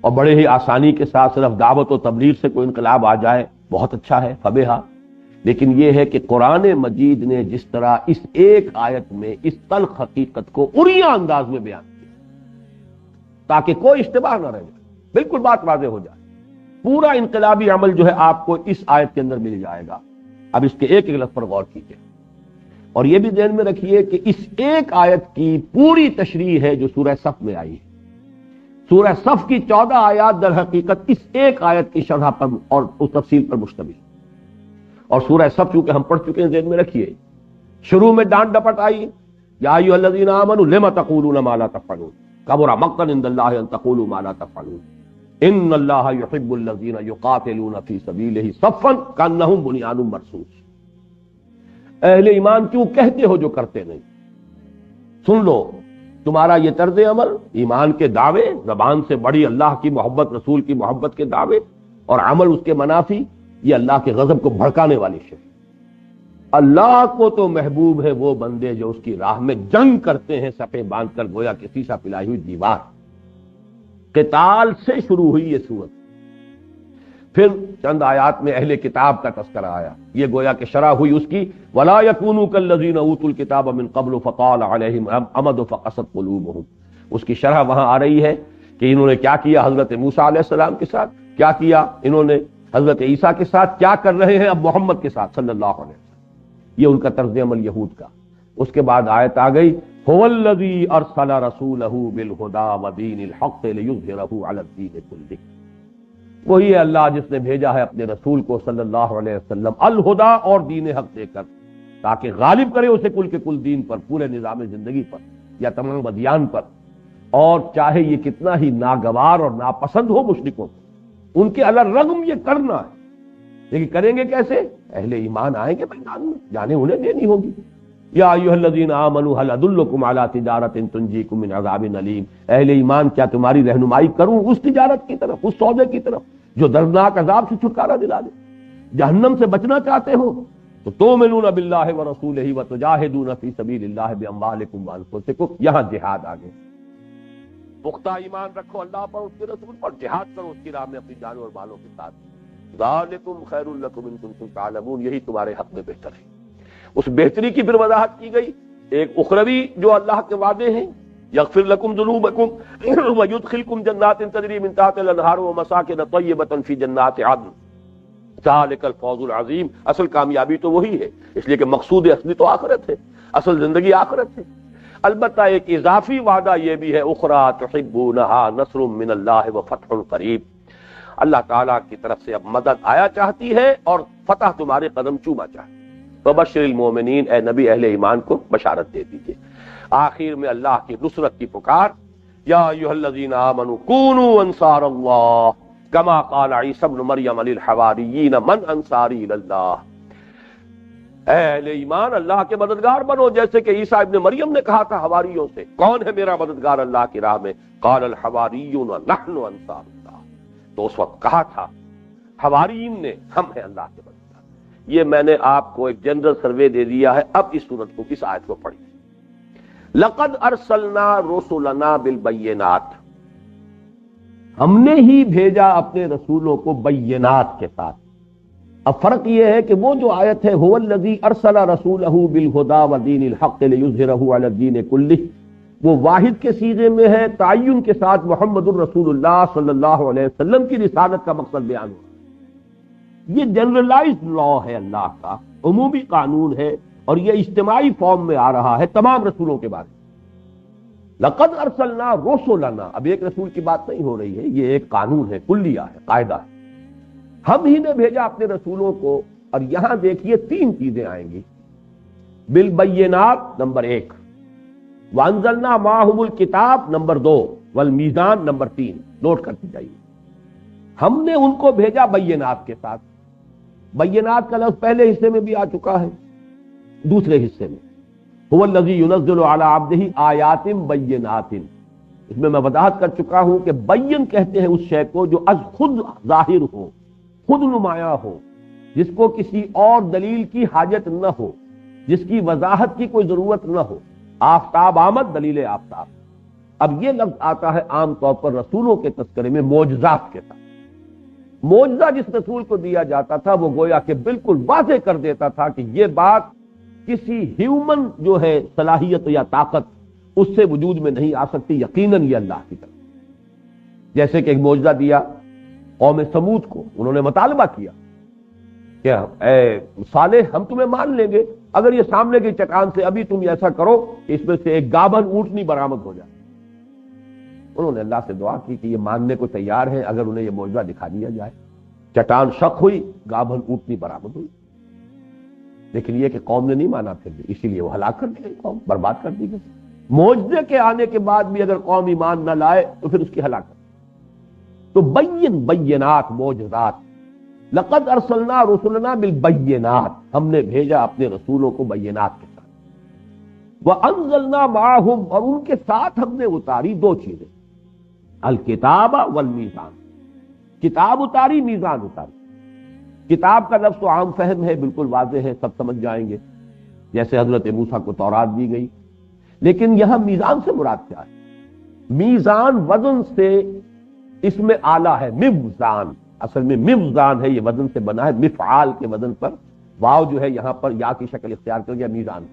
اور بڑے ہی آسانی کے ساتھ صرف دعوت و تبلیغ سے کوئی انقلاب آ جائے، بہت اچھا ہے، فبہا۔ لیکن یہ ہے کہ قرآن مجید نے جس طرح اس ایک آیت میں اس تلخ حقیقت کو عریاں انداز میں بیان کیا تاکہ کوئی اشتباہ نہ رہ جائے، بالکل بات واضح ہو جائے، پورا انقلابی عمل جو ہے آپ کو اس آیت کے اندر مل جائے گا۔ اب اس کے ایک ایک لفظ پر غور کیجیے اور یہ بھی ذہن میں رکھیے کہ اس ایک آیت کی پوری تشریح ہے جو سورہ صف میں آئی ہے۔ سورہ صف کی 14 آیات در حقیقت اس ایک آیت کی شرح پر اور اس تفصیل پر مشتمل، اور سورہ صف چونکہ ہم پڑھ چکے ہیں ذہن میں رکھیے، شروع میں ڈانٹ ڈپٹ آئی، یا ایھا الذین آمنوا لم تقولون ما لا تفعلون کبر مقتا عند اللہ ان تقولوا ما لا تفعلون ان اللہ یحب الذین یقاتلون فی سبیلہ صفا کانہم بنیان مرصوص۔ اہل ایمان کیوں کہتے ہو جو کرتے نہیں؟ سن لو، تمہارا یہ طرز عمل، ایمان کے دعوے، زبان سے بڑی اللہ کی محبت، رسول کی محبت کے دعوے، اور عمل اس کے منافی، یہ اللہ کے غضب کو بھڑکانے والی شے۔ اللہ کو تو محبوب ہے وہ بندے جو اس کی راہ میں جنگ کرتے ہیں صفیں باندھ کر گویا کہ سیسا پلائی ہوئی دیوار۔ قتال سے شروع ہوئی یہ سورت، پھر چند آیات میں اہل کتاب کا تذکرہ آیا، یہ گویا کہ شرح ہوئی اس کی وَلَا يَكُونُوا كَالَّذِينَ أُوتُوا الْكِتَابَ مِن قَبْلُ فَطَالَ عَلَيْهِمْ الْأَمَدُ فَقَسَتْ قُلُوبُهُمْ۔ اس کی شرح وہاں آ رہی ہے کہ انہوں نے کیا کیا حضرت موسیٰ علیہ السلام کے ساتھ، کیا کیا انہوں نے حضرت عیسیٰ کے ساتھ، کیا کر رہے ہیں اب محمد کے ساتھ صلی اللہ علیہ وسلم۔ یہ ان کا طرز عمل یہود کا۔ اس کے بعد آیت آ گئی هُوَ الَّذِي أَرْسَلَ رَسُولَهُ بِالْهُدَىٰ وَدِينِ الْحَقِّ لِيُظْهِرَهُ عَلَى الدِّينِ كُلِّهِ۔ وہی ہے اللہ جس نے بھیجا ہے اپنے رسول کو صلی اللہ علیہ وسلم الہدا اور دین حق دے کر، تاکہ غالب کرے اسے کل کے کل دین پر، پورے نظام زندگی پر یا تمام ادیان پر، اور چاہے یہ کتنا ہی ناگوار اور ناپسند ہو مشرکوں کو، ان کے الرغم یہ کرنا ہے۔ لیکن کریں گے کیسے؟ اہل ایمان آئیں گے میدان میں، جانیں انہیں دینی ہوگی۔ یا ایھا الذین آمنوا هل ادلکم علی تجارۃ تنجیکم من عذاب علیم۔ اہل ایمان کیا تمہاری رہنمائی کروں اس تجارت کی طرف، اس سودے کی طرف جو دردناک عذاب سے چھٹکارا دلا دے؟ جہنم سے بچنا چاہتے ہو تو تؤمنون باللہ ورسولہ وتجاہدون فی سبیل اللہ باموالکم وانفسکم۔ یہاں جہاد آگے، پختہ ایمان رکھو اللہ پر، اس کے رسول پر، جہاد کرو اس کی راہ میں اپنی جانوں اور مالوں کے ساتھ۔ ذالکم خیر لکم ان کنتم تعلمون، یہی تمہارے حق میں بہتر ہے۔ اس بہتری کی پھر وضاحت کی گئی، ایک اخروی جو اللہ کے وعدے ہیں، یغفر لکم ذنوبکم ویدخلکم جنات تجری من تحتها الانہار ومساکن طیبۃ فی جنات عدن ذالک الفوز العظیم۔ اصل کامیابی تو وہی ہے، اس لیے کہ مقصود اصلی تو آخرت ہے، اصل زندگی آخرت ہے۔ البتہ ایک اضافی وعدہ یہ بھی ہے، اخری تحبونہا نصر من اللہ وفتح قریب۔ اللہ تعالیٰ کی طرف سے اب مدد آیا چاہتی ہے اور فتح تمہارے قدم چوما چاہتی ہے۔ فبشر المومنین، اے نبی اہل ایمان کو بشارت دے دیجئے۔ آخر میں اللہ کی نصرت کی پکار، یا ایھا الذین آمنوا کونوا انصار اللہ کما قال عیسی ابن مریم للحواریین من انصاری الی اللہ۔ اے اہل ایمان اللہ کے مددگار بنو، جیسے کہ عیسیٰ ابن مریم نے کہا تھا حواریوں سے، کون ہے میرا مددگار اللہ کی راہ میں؟ قال الحواریون نحن انصار اللہ۔ تو اس وقت کہا تھا حواریین نے، ہم ہیں اللہ کے مددگار۔ یہ میں نے آپ کو ایک جنرل سروے دے دیا ہے۔ اب اس سورت کو، اس آیت کو پڑھیے۔ لقد ارسلنا رسلنا بالبینات، ہم نے ہی بھیجا اپنے رسولوں کو بینات کے ساتھ۔ اب فرق یہ ہے کہ وہ جو آیت ہے هو الذی ارسل رسولہ بالہدی ودین الحق لیظہرہ علی الدین کلہ، وہ واحد کے صیغے میں ہے، تعین کے ساتھ محمد الرسول اللہ صلی اللہ علیہ وسلم کی رسالت کا مقصد بیان ہوا۔ یہ جنرلائزڈ لا ہے، اللہ کا عمومی قانون ہے، اور یہ اجتماعی فارم میں آ رہا ہے تمام رسولوں کے بارے میں۔ لقد ارسلنا رسلنا، اب ایک رسول کی بات نہیں ہو رہی ہے، یہ ایک قانون ہے، کلیہ ہے، قاعدہ ہے۔ ہم ہی نے بھیجا اپنے رسولوں کو، اور یہاں دیکھیے تین چیزیں آئیں گی۔ بالبینات نمبر 1، وانزلنا معہم الکتاب نمبر 2، والمیزان نمبر 3 نوٹ کرتے جائیے. ہم نے ان کو بھیجا بینات کے ساتھ. بینات کا لفظ پہلے حصے میں بھی آ چکا ہے. دوسرے حصے میں هو الذی ينزل على عبده آیات بینات، اس میں وضاحت کر چکا ہوں کہ بین کہتے ہیں اس شے کو جو از خود ظاہر ہو، خود نمایاں ہو، جس کو کسی اور دلیل کی حاجت نہ ہو، جس کی وضاحت کی کوئی ضرورت نہ ہو. آفتاب آمد، دلیل آفتاب. اب یہ لفظ آتا ہے عام طور پر رسولوں کے تذکرے میں معجزات کے ساتھ. معجزہ جس رسول کو دیا جاتا تھا وہ گویا کہ بالکل واضح کر دیتا تھا کہ یہ بات کسی ہیومن جو ہے صلاحیت یا طاقت اس سے وجود میں نہیں آ سکتی، یقیناً یہ اللہ کی طرف. جیسے کہ ایک معجزہ دیا قوم سمود کو، انہوں نے مطالبہ کیا کہ اے صالح ہم تمہیں مان لیں گے اگر یہ سامنے کی چٹان سے ابھی تم ایسا کرو کہ اس میں سے ایک گابھن اونٹنی برآمد ہو جائے. انہوں نے اللہ سے دعا کی کہ یہ ماننے کو تیار ہیں اگر انہیں یہ معجزہ دکھا دیا جائے. چٹان شق ہوئی، گابھن اونٹنی برآمد ہوئی. لیکن یہ کہ قوم نے نہیں مانا پھر بھی، اسی لیے وہ ہلاک کر دی گئی، قوم برباد کر دی گئی. معجزے کے آنے کے بعد بھی اگر قوم ایمان نہ لائے تو پھر اس کی ہلاکت. تو بینات معجزات. لقد ارسلنا رسلنا بالبینات، ہم نے بھیجا اپنے رسولوں کو بینات کے ساتھ. وانزلنا معہم، اور ان کے ساتھ ہم نے اتاری دو چیزیں، الکتاب والمیزان. کتاب اتاری، میزان اتاری. کتاب کا لفظ تو عام فہم ہے، بالکل واضح ہے، سب سمجھ جائیں گے، جیسے حضرت موسیٰ کو تورات دی گئی. لیکن یہاں میزان سے مراد کیا ہے؟ میزان وزن سے اس میں آلہ ہے، مفزان. اصل میں مفزان ہے، یہ وزن سے بنا ہے، مفعال کے وزن پر. واو جو ہے یہاں پر یا کی شکل اختیار کر گیا، میزان.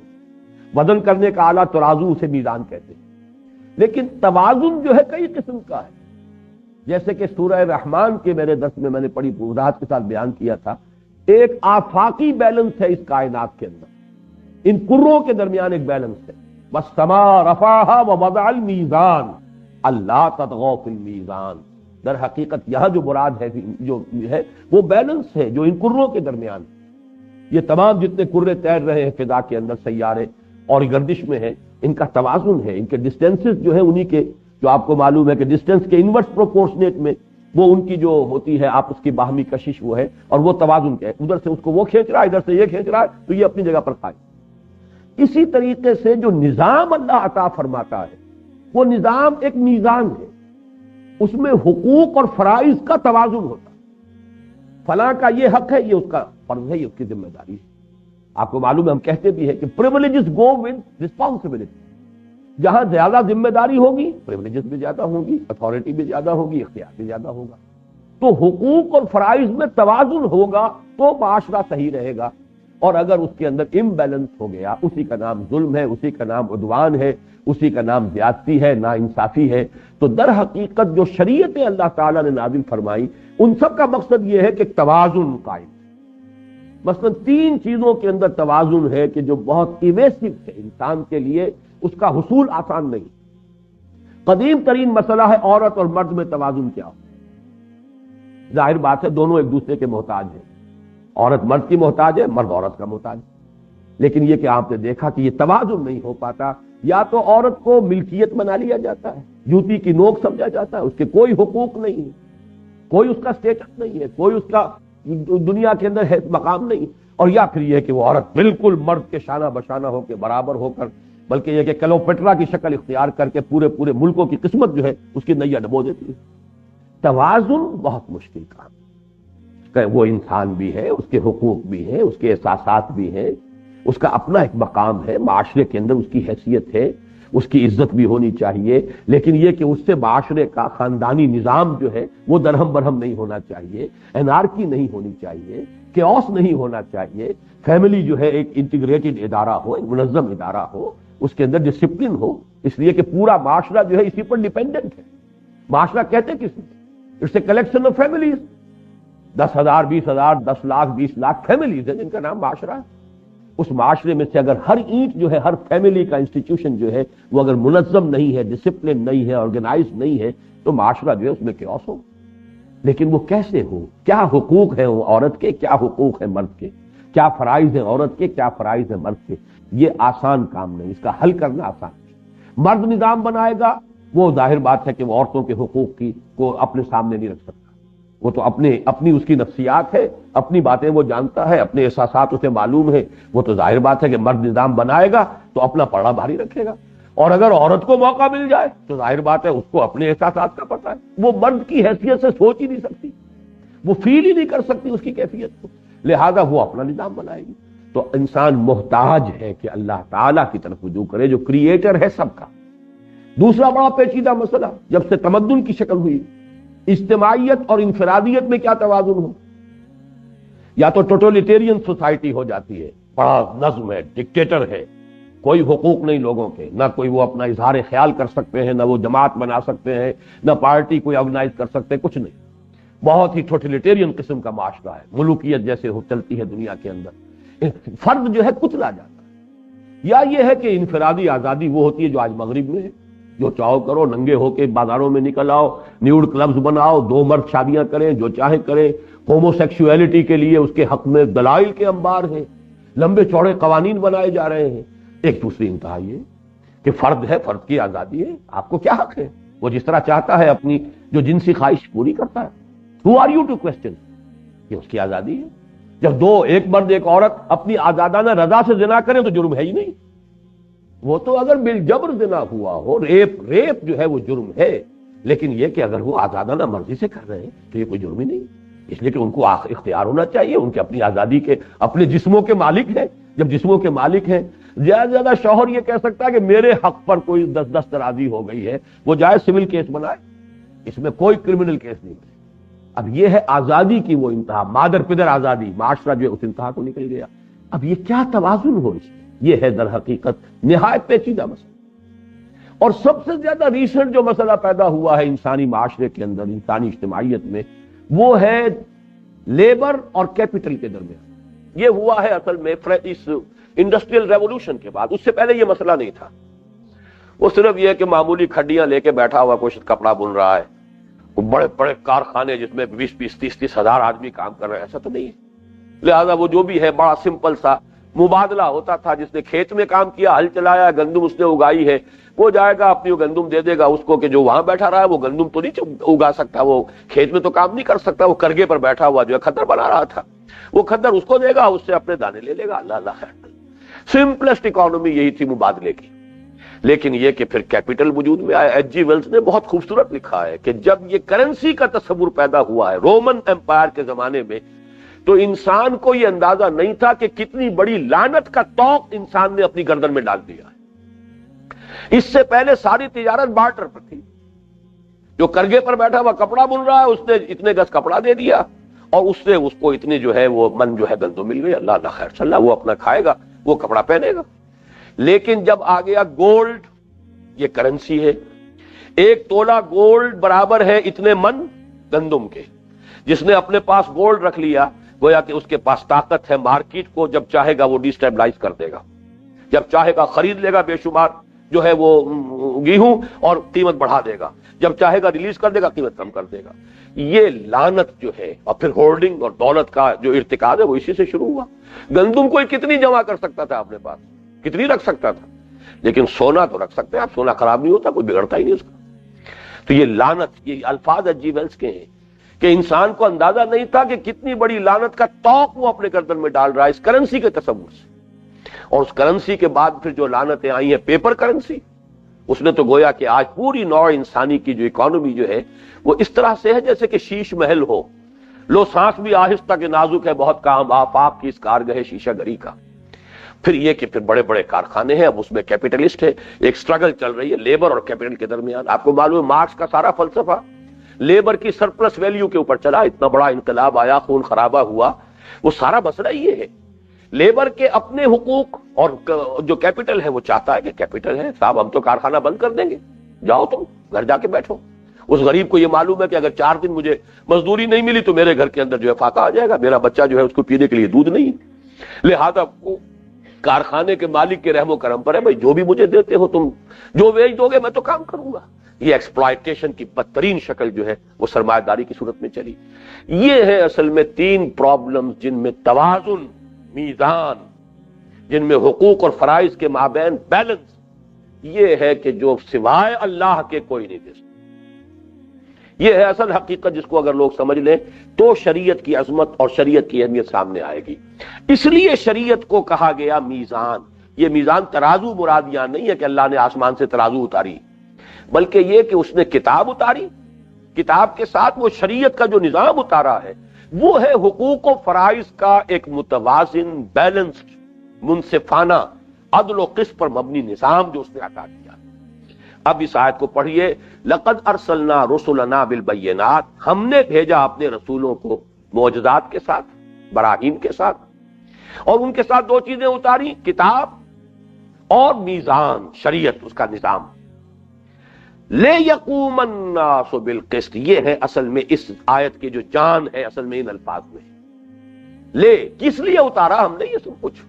وزن کرنے کا آلہ ترازو، اسے میزان کہتے ہیں. لیکن توازن جو ہے کئی قسم کا ہے. جیسے کہ سورہ رحمان کے میرے درس میں نے پڑھی وضاحت کے ساتھ بیان کیا تھا، ایک آفاقی بیلنس ہے اس کائنات کے اندر، ان کروں کے درمیان ایک بیلنس ہے. وَالسَّمَاءَ رَفَعَهَا وَوَضَعَ الْمِيزَانَ أَلَّا تَطْغَوْا فِي الْمِيزَانِ. در حقیقت یہاں جو مراد ہے جو ہے وہ بیلنس ہے جو ان کروں کے درمیان. یہ تمام جتنے کرے تیر رہے ہیں فضا کے اندر، سیارے اور گردش میں ہیں، ان کا توازن ہے. ان کے ڈسٹینسز جو ہیں انہی کے، جو آپ کو معلوم ہے کہ ڈسٹینس کے انورس پروپورشنیٹ میں وہ ان کی جو ہوتی ہے آپس کی باہمی کشش وہ ہے، اور وہ توازن کیا ہے، ادھر سے اس کو وہ کھینچ رہا ہے، ادھر سے یہ کھینچ رہا ہے، تو یہ اپنی جگہ پر قائم. اسی طریقے سے جو نظام اللہ عطا فرماتا ہے وہ نظام ایک میزان ہے، اس میں حقوق اور فرائض کا توازن ہوتا ہے. فلاں کا یہ حق ہے، یہ اس کا فرض ہے، یہ اس کی ذمہ داری ہے. آپ کو معلوم ہے ہم کہتے بھی ہیں کہ privileges go with responsibility. جہاں زیادہ ذمہ داری ہوگی پریولیجز بھی زیادہ ہوں گی، اتھارٹی بھی زیادہ ہوگی، اختیار بھی زیادہ ہوگا. تو حقوق اور فرائض میں توازن ہوگا تو معاشرہ صحیح رہے گا. اور اگر اس کے اندر امبیلنس ہو گیا، اسی کا نام ظلم ہے، اسی کا نام عدوان ہے، اسی کا نام زیادتی ہے، ناانصافی ہے. تو در حقیقت جو شریعتیں اللہ تعالیٰ نے نازل فرمائی ان سب کا مقصد یہ ہے کہ توازن قائم. مثلا 3 چیزوں کے اندر توازن ہے کہ جو بہت ایویسو ہے انسان کے لیے، اس کا حصول آسان نہیں. قدیم ترین مسئلہ ہے عورت اور مرد میں توازن کیا ہو. ظاہر بات ہے دونوں ایک دوسرے کے محتاج ہیں، عورت مرد کی محتاج ہے، مرد عورت کا محتاج. لیکن یہ کہ آپ نے دیکھا کہ یہ توازن نہیں ہو پاتا. یا تو عورت کو ملکیت بنا لیا جاتا ہے، جوتی کی نوک سمجھا جاتا ہے، اس کے کوئی حقوق نہیں ہے، کوئی اس کا اسٹیٹس نہیں ہے، کوئی اس کا دنیا کے اندر مقام نہیں. اور یا پھر یہ کہ وہ عورت بالکل مرد کے شانہ بشانہ ہو کے برابر ہو کر، بلکہ یہ کہ کلوپیٹرا کی شکل اختیار کر کے پورے ملکوں کی قسمت جو ہے اس کی نیا ڈبو دیتی ہے. توازن بہت مشکل کام کہ وہ انسان بھی ہے، اس کے حقوق بھی ہیں، اس کے احساسات بھی ہیں، اس کا اپنا ایک مقام ہے، معاشرے کے اندر اس کی حیثیت ہے، اس کی عزت بھی ہونی چاہیے. لیکن یہ کہ اس سے معاشرے کا خاندانی نظام جو ہے وہ درہم برہم نہیں ہونا چاہیے، انارکی نہیں ہونی چاہیے، کیوس نہیں ہونا چاہیے. فیملی جو ہے ایک انٹیگریٹڈ ادارہ ہو، ایک منظم ادارہ ہو، اس کے اندر ڈسپلن ہو. اس لیے کہ پورا معاشرہ جو ہے اسی پر ڈیپینڈنٹ ہے. معاشرہ کہتے کس نے؟ It's a collection of families. 10,000 20,000 10 lakh 20 lakh families ہیں جن کا نام معاشرہ ہے. اس معاشرے میں سے اگر ہر اینٹ جو ہے، ہر فیملی کا انسٹیٹیوشن جو ہے وہ اگر منظم نہیں ہے، ڈسپلن نہیں ہے، آرگنائز نہیں ہے، تو معاشرہ جو ہے اس میں کیوس ہو. لیکن وہ کیسے ہو؟ کیا حقوق ہیں وہ عورت کے، کیا حقوق ہیں مرد کے، کیا فرائض ہیں عورت کے، کیا فرائض ہیں مرد کے؟ یہ آسان کام نہیں، اس کا حل کرنا آسان نہیں. مرد نظام بنائے گا وہ ظاہر بات ہے کہ وہ عورتوں کے حقوق کی کو اپنے سامنے نہیں رکھ سکتا، وہ تو اپنی اس کی نفسیات ہے، اپنی باتیں وہ جانتا ہے، اپنے احساسات اسے معلوم ہے، وہ تو ظاہر بات ہے کہ مرد نظام بنائے گا تو اپنا پڑا بھاری رکھے گا، اور اگر عورت کو موقع مل جائے تو ظاہر بات ہے اس کو اپنے احساسات کا پتہ ہے، وہ مرد کی حیثیت سے سوچ ہی نہیں سکتی، وہ فیل ہی نہیں کر سکتی اس کی کیفیت کو، لہذا وہ اپنا نظام بنائے گی۔ تو انسان محتاج ہے کہ اللہ تعالیٰ کی طرف رجوع کرے جو کریٹر ہے سب کا۔ دوسرا بڑا پیچیدہ مسئلہ جب سے تمدن کی شکل ہوئی، اجتماعیت اور انفرادیت میں کیا توازن ہو؟ یا تو ٹوٹلیٹیرین سوسائٹی ہو جاتی ہے، بڑا نظم ہے، ڈکٹیٹر ہے، کوئی حقوق نہیں لوگوں کے، نہ کوئی وہ اپنا اظہار خیال کر سکتے ہیں، نہ وہ جماعت بنا سکتے ہیں، نہ پارٹی کوئی آرگنائز کر سکتے، کچھ نہیں، بہت ہی ٹوٹلیٹیرین قسم کا معاشرہ ہے، ملوکیت جیسے چلتی ہے دنیا کے اندر، فرد جو ہے کچلا جاتا ہے۔ یا یہ ہے کہ انفرادی آزادی وہ ہوتی ہے جو آج مغرب میں ہے، جو چاہو کرو، ننگے ہو کے بازاروں میں نکل آؤ، نیوڈ کلبز بناؤ، دو مرد شادیاں کریں، جو چاہے کریں، ہومو سیکسویلٹی کے لیے اس کے حق میں دلائل کے انبار ہیں، لمبے چوڑے قوانین بنائے جا رہے ہیں۔ ایک دوسری انتہا یہ کہ فرد ہے، فرد کی آزادی ہے، آپ کو کیا حق ہے؟ وہ جس طرح چاہتا ہے اپنی جو جنسی خواہش پوری کرتا ہے۔ Who are you to question؟ یہ اس کی آزادی ہے۔ جب ایک مرد ایک عورت اپنی آزادانہ رضا سے زنا کریں تو جرم ہے ہی نہیں، وہ تو اگر بالجبر زنا ہوا ہو، ریپ جو ہے وہ جرم ہے، لیکن یہ کہ اگر وہ آزادانہ مرضی سے کر رہے ہیں تو یہ کوئی جرم ہی نہیں، اس لیے کہ ان کو اختیار ہونا چاہیے، ان کے اپنی آزادی کے، اپنے جسموں کے مالک ہیں۔ جب جسموں کے مالک ہیں، زیادہ سے زیادہ شوہر یہ کہہ سکتا ہے کہ میرے حق پر کوئی دست درازی ہو گئی ہے، وہ جائے سول کیس بنائے، اس میں کوئی کرمنل کیس نہیں ہے۔ اب یہ ہے آزادی کی وہ انتہا، مادر پدر آزادی، معاشرہ جو ہے اس انتہا کو نکل گیا۔ اب یہ کیا توازن ہو اس میں؟ یہ ہے در حقیقت نہایت پیچیدہ مسئلہ، اور سب سے زیادہ ریسنٹ جو مسئلہ پیدا ہوا ہے انسانی معاشرے کے اندر، انسانی اجتماعیت میں، وہ ہے لیبر اور کیپٹل کے درمیان۔ یہ ہوا ہے اصل میں اس انڈسٹریل ریولوشن کے بعد، اس سے پہلے یہ مسئلہ نہیں تھا۔ وہ صرف یہ کہ معمولی کھڈیاں لے کے بیٹھا ہوا کوئی کپڑا بن رہا ہے، بڑے بڑے کارخانے جس میں 20-30 ہزار آدمی کام کر رہے ہیں، ایسا تو نہیں ہے۔ لہذا وہ جو بھی ہے بڑا سمپل سا مبادلہ ہوتا تھا، جس نے کھیت میں کام کیا، ہل چلایا، گندم اس نے اگائی ہے، وہ جائے گا اپنی وہ گندم دے دے گا اس کو، کہ جو وہاں بیٹھا رہا ہے وہ گندم تو نہیں اگا سکتا، وہ کھیت میں تو کام نہیں کر سکتا، وہ کرگے پر بیٹھا ہوا جو ہے کھدر بنا رہا تھا، وہ کھدر اس کو دے گا، اس سے اپنے دانے لے لے گا، اللہ اللہ خیر۔ سمپلسٹ اکانومی یہی تھی مبادلے کی۔ لیکن یہ کہ پھر کیپٹل وجود میں آیا۔ ایچ جی ویلز نے بہت خوبصورت لکھا ہے کہ جب یہ کرنسی کا تصور پیدا ہوا ہے رومن امپائر کے زمانے میں، تو انسان کو یہ اندازہ نہیں تھا کہ کتنی بڑی لعنت کا طوق انسان نے اپنی گردن میں ڈال دیا ہے۔ اس سے پہلے ساری تجارت بارٹر پر تھی، جو کرگے پر بیٹھا ہوا کپڑا بن رہا ہے، اس نے اتنے گز کپڑا دے دیا اور اس سے اس کو اتنی جو ہے وہ من جو ہے گندم مل گئی، اللہ اللہ خیر صلی اللہ، وہ اپنا کھائے گا، وہ کپڑا پہنے گا۔ لیکن جب آ گیا گولڈ، یہ کرنسی ہے، 1 تولہ گولڈ برابر ہے اتنے من گندم کے۔ جس نے اپنے پاس گولڈ رکھ لیا، گویا کہ اس کے پاس طاقت ہے مارکیٹ کو جب چاہے گا وہ ڈیسٹیبلائز کر دے گا، جب چاہے گا خرید لے گا بے شمار جو ہے وہ گیہوں اور قیمت بڑھا دے گا، جب چاہے گا ریلیز کر دے گا، قیمت کم کر دے گا۔ یہ لعنت جو ہے، اور پھر ہولڈنگ اور دولت کا جو ارتکاب ہے وہ اسی سے شروع ہوا۔ گندم کوئی کتنی جمع کر سکتا تھا اپنے پاس، کتنی رکھ سکتا تھا، لیکن سونا تو رکھ سکتے ہیں آپ، سونا خراب نہیں ہوتا، کوئی بگڑتا ہی نہیں اس کا۔ تو یہ لعنت، یہ الفاظ ایچ جی ویلز کے ہیں کہ انسان کو اندازہ نہیں تھا کہ کتنی بڑی لعنت کا طوق وہ اپنے گردن میں ڈال رہا ہے اس کرنسی کے تصور سے۔ اور اس کرنسی کے بعد پھر جو لعنتیں آئی ہیں پیپر کرنسی، اس نے تو گویا کہ آج پوری نوع انسانی کی جو اکانومی جو ہے وہ اس طرح سے ہے جیسے کہ شیش محل ہو، لو سانس بھی آہستہ کہ نازک ہے بہت کام آپ کی اس کارگہ شیشہ گری کا۔ پھر یہ کہ پھر بڑے بڑے کارخانے ہیں، اب اس میں کیپٹلسٹ ہے، ایک سٹرگل چل رہی ہے لیبر اور کیپٹل کے درمیان۔ آپ کو معلوم ہے مارکس کا سارا فلسفہ لیبر کی سرپلس ویلیو کے اوپر چلا، اتنا بڑا انقلاب آیا، خون خرابہ ہوا، وہ سارا مسئلہ یہ ہے لیبر کے اپنے حقوق، اور جو کیپٹل ہے وہ چاہتا ہے کہ کیپٹل ہے صاحب ہم تو کارخانہ بند کر دیں گے، جاؤ تم گھر جا کے بیٹھو۔ اس غریب کو یہ معلوم ہے کہ اگر 4 دن مجھے مزدوری نہیں ملی تو میرے گھر کے اندر جو ہے فاقہ آ جائے گا، میرا بچہ جو ہے اس کو پینے کے لیے دودھ نہیں، لہذا کارخانے کے مالک کے رحم و کرم پر ہے، بھائی جو بھی مجھے دیتے ہو تم، جو ویج دو گے میں تو کام کروں گا۔ یہ ایکسپلائٹیشن کی بدترین شکل جو ہے وہ سرمایہ داری کی صورت میں چلی۔ یہ ہے اصل میں 3 پرابلمز جن میں توازن، میزان، جن میں حقوق اور فرائض کے مابین بیلنس، یہ ہے کہ جو سوائے اللہ کے کوئی نہیں دے سکتا۔ یہ ہے اصل حقیقت، جس کو اگر لوگ سمجھ لیں تو شریعت کی عظمت اور شریعت کی اہمیت سامنے آئے گی۔ اس لیے شریعت کو کہا گیا میزان۔ یہ میزان ترازو مراد یہاں نہیں ہے کہ اللہ نے آسمان سے ترازو اتاری، بلکہ یہ کہ اس نے کتاب اتاری، کتاب کے ساتھ وہ شریعت کا جو نظام اتارا ہے وہ ہے حقوق و فرائض کا ایک متوازن، بیلنسڈ، منصفانہ، عدل و قسط پر مبنی نظام جو اس نے عطا کیا۔ اب اس آیت کو پڑھیے، لقد ارسلنا رسلنا بالبینات، ہم نے بھیجا اپنے رسولوں کو معجزات کے ساتھ، براہین کے ساتھ، اور ان کے ساتھ دو چیزیں اتاری، کتاب اور میزان، شریعت، اس کا نظام۔ لے یقوم الناس بالقسط، یہ ہے اصل میں اس آیت کی جو جان ہے، اصل میں ان الفاظ میں لے، کس لیے اتارا ہم نے یہ سب کچھ،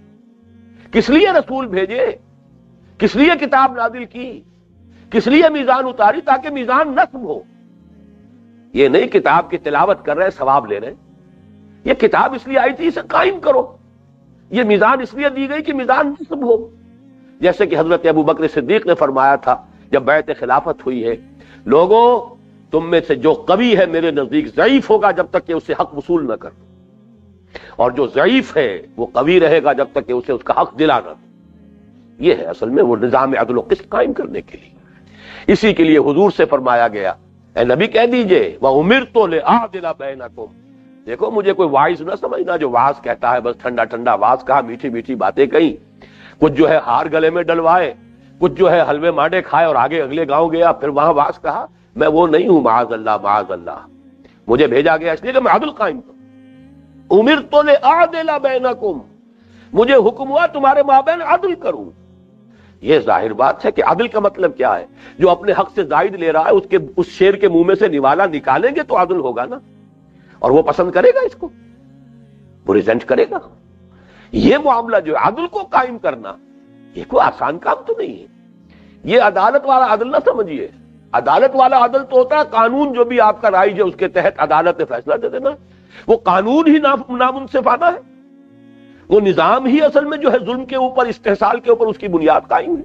کس لیے رسول بھیجے، کس لیے کتاب نازل کی، کس لیے میزان اتاری، تاکہ میزان نصب ہو۔ یہ نہیں کتاب کی تلاوت کر رہے ثواب لے رہے، یہ کتاب اس لیے آئی تھی اسے قائم کرو، یہ میزان اس لیے دی گئی کہ میزان نصب ہو۔ جیسے کہ حضرت ابو بکر صدیق نے فرمایا تھا جب بیعت خلافت ہوئی ہے، لوگوں تم میں سے جو قوی ہے میرے نزدیک ضعیف ہوگا جب تک کہ اسے حق وصول نہ کر، اور جو ضعیف ہے وہ قوی رہے گا جب تک کہ اسے اس کا حق دلا نہ دے۔ یہ ہے اصل میں وہ نظام عدل و قسط قائم کرنے کے لیے۔ اسی کے لیے حضور سے فرمایا گیا، اے نبی کہہ دیجئے وَأُمِرْتُ لِأَعْدِلَ بَيْنَكُمْ، دیکھو مجھے کوئی واعظ نہ سمجھنا جو واعظ کہتا ہے بس ٹھنڈا ٹھنڈا واعظ کہا، میٹھی میٹھی باتیں کہیں، کچھ جو ہے ہار گلے میں ڈلوائے، کچھ جو ہے حلوے مانڈے کھائے اور آگے اگلے گاؤں گیا پھر وہاں واعظ کہا۔ میں وہ نہیں ہوں، معاذ اللہ معاذ اللہ، مجھے بھیجا گیا اس لیے کہ میں عدل قائم کروں۔ امرت لأعدل بینکم، مجھے حکم ہوا تمہارے مابین عدل کروں۔ یہ ظاہر بات ہے کہ عدل کا مطلب کیا ہے، جو اپنے حق سے زائد لے رہا ہے اس شیر کے منہ میں سے نوالا نکالیں گے تو عدل ہوگا نا، اور وہ پسند کرے گا، اس کو وہ ریزنٹ کرے گا۔ یہ معاملہ جو ہے عدل کو قائم کرنا، یہ کوئی آسان کام تو نہیں ہے۔ یہ عدالت والا عدل نہ سمجھیے، عدالت والا عدل تو ہوتا ہے قانون جو بھی آپ کا رائج ہے اس کے تحت عدالت نے فیصلہ دے دینا، وہ قانون ہی نامنصفانہ ہے، وہ نظام ہی اصل میں جو ہے ظلم کے اوپر، استحصال کے اوپر اس کی بنیاد قائم ہے۔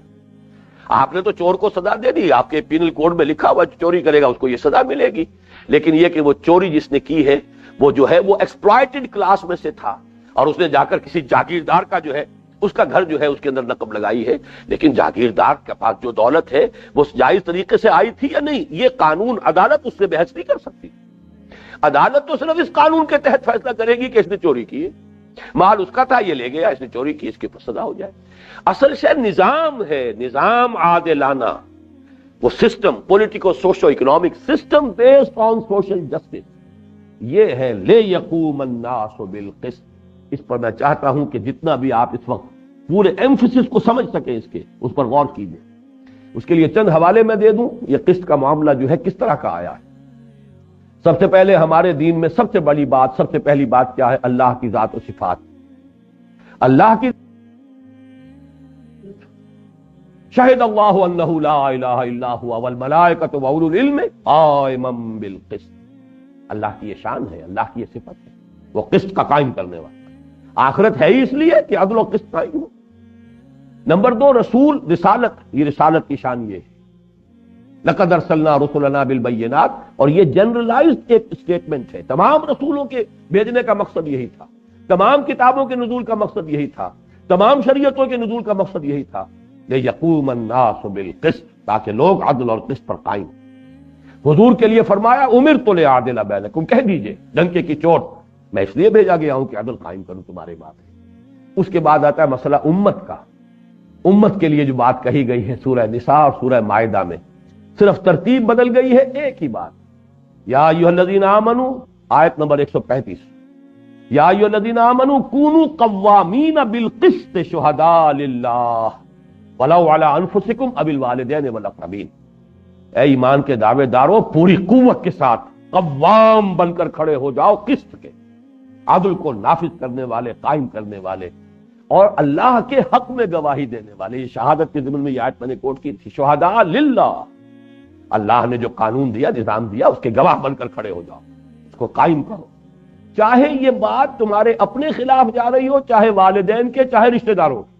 آپ نے تو چور کو سزا دے دی، آپ کے پینل کوڈ میں لکھا ہوا چوری کرے گا اس کو یہ سزا ملے گی، لیکن یہ کہ وہ چوری جس نے کی ہے وہ جو ہے وہ ایکسپلائٹڈ کلاس میں سے تھا، اور اس نے جا کر کسی جاگیردار کا جو ہے اس کا گھر جو ہے اس کے اندر نقب لگائی ہے، لیکن جاگیردار کے پاس جو دولت ہے وہ جائز طریقے سے آئی تھی یا نہیں، یہ قانون عدالت اس سے بحث نہیں کر سکتی۔ عدالت تو صرف اس قانون کے تحت فیصلہ کرے گی کہ اس نے چوری کی ہے، مال اس کا تھا یہ لے گیا، اس نے چوری کی، اس کے اوپر سزا ہو جائے۔ اصل شے نظام ہے، نظام عادلانہ، وہ system, politico socio economic system based on social justice, یہ ہے لے یقوم الناس بالقسط۔ اس پر میں چاہتا ہوں کہ جتنا بھی آپ اس وقت پورے ایمفسس کو سمجھ سکیں اس کے، اس پر غور کیجئے۔ اس کے لیے چند حوالے میں دے دوں، یہ قسط کا معاملہ جو ہے کس طرح کا آیا ہے۔ سب سے پہلے ہمارے دین میں سب سے بڑی بات، سب سے پہلی بات کیا ہے؟ اللہ کی ذات و صفات، اللہ کی شہد اللہ انہ لا الہ الا هو والملائکۃ واولو العلم قائما بالقسط، اللہ کی یہ شان ہے، اللہ کی یہ صفت ہے، وہ قسط کا قائم کرنے والا۔ آخرت ہے ہی اس لیے کہ عدل و قسط قائم ہو۔ نمبر دو، رسول، رسالت، یہ رسالت کی شان یہ ہے، لقد ارسلنا رسلنا بالبینات، اور یہ جنرلائزڈ ایک اسٹیٹمنٹ ہے، تمام رسولوں کے بھیجنے کا مقصد یہی تھا، تمام کتابوں کے نزول کا مقصد یہی تھا، تمام شریعتوں کے نزول کا مقصد یہی تھا، لیقوم الناس بالقسط، تاکہ لوگ عدل اور قسط پر قائم۔ حضور کے لیے فرمایا امرت لأعدل بینکم، کہہ دیجئے ڈنکے کی چوٹ، میں اس لیے بھیجا گیا ہوں کہ عدل قائم کروں تمہارے بات۔ اس کے بعد آتا ہے مسئلہ امت کا، امت کے لیے جو بات کہی گئی ہے سورہ نساء اور سورہ مائدہ میں، صرف ترتیب بدل گئی ہے، ایک ہی بات، یا ایھا الذین آمنوا، آیت نمبر 135، یا ایھا الذین آمنوا کونوا قوامین بالقسط شہداء للہ ولو علی انفسکم او الوالدین والاقربین، اے ایمان کے دعوے دارو پوری قوت کے ساتھ قوام بن کر کھڑے ہو جاؤ، قسط کے، عدل کو نافذ کرنے والے، قائم کرنے والے، اور اللہ کے حق میں گواہی دینے والے۔ یہ شہادت کے ضمن میں یہ آیت میں نے کوٹ کی تھی، شہداء للہ، اللہ نے جو قانون دیا، نظام دیا، اس کے گواہ بن کر کھڑے ہو جاؤ، اس کو قائم کرو، چاہے یہ بات تمہارے اپنے خلاف جا رہی ہو، چاہے والدین کے، چاہے رشتہ داروں کے۔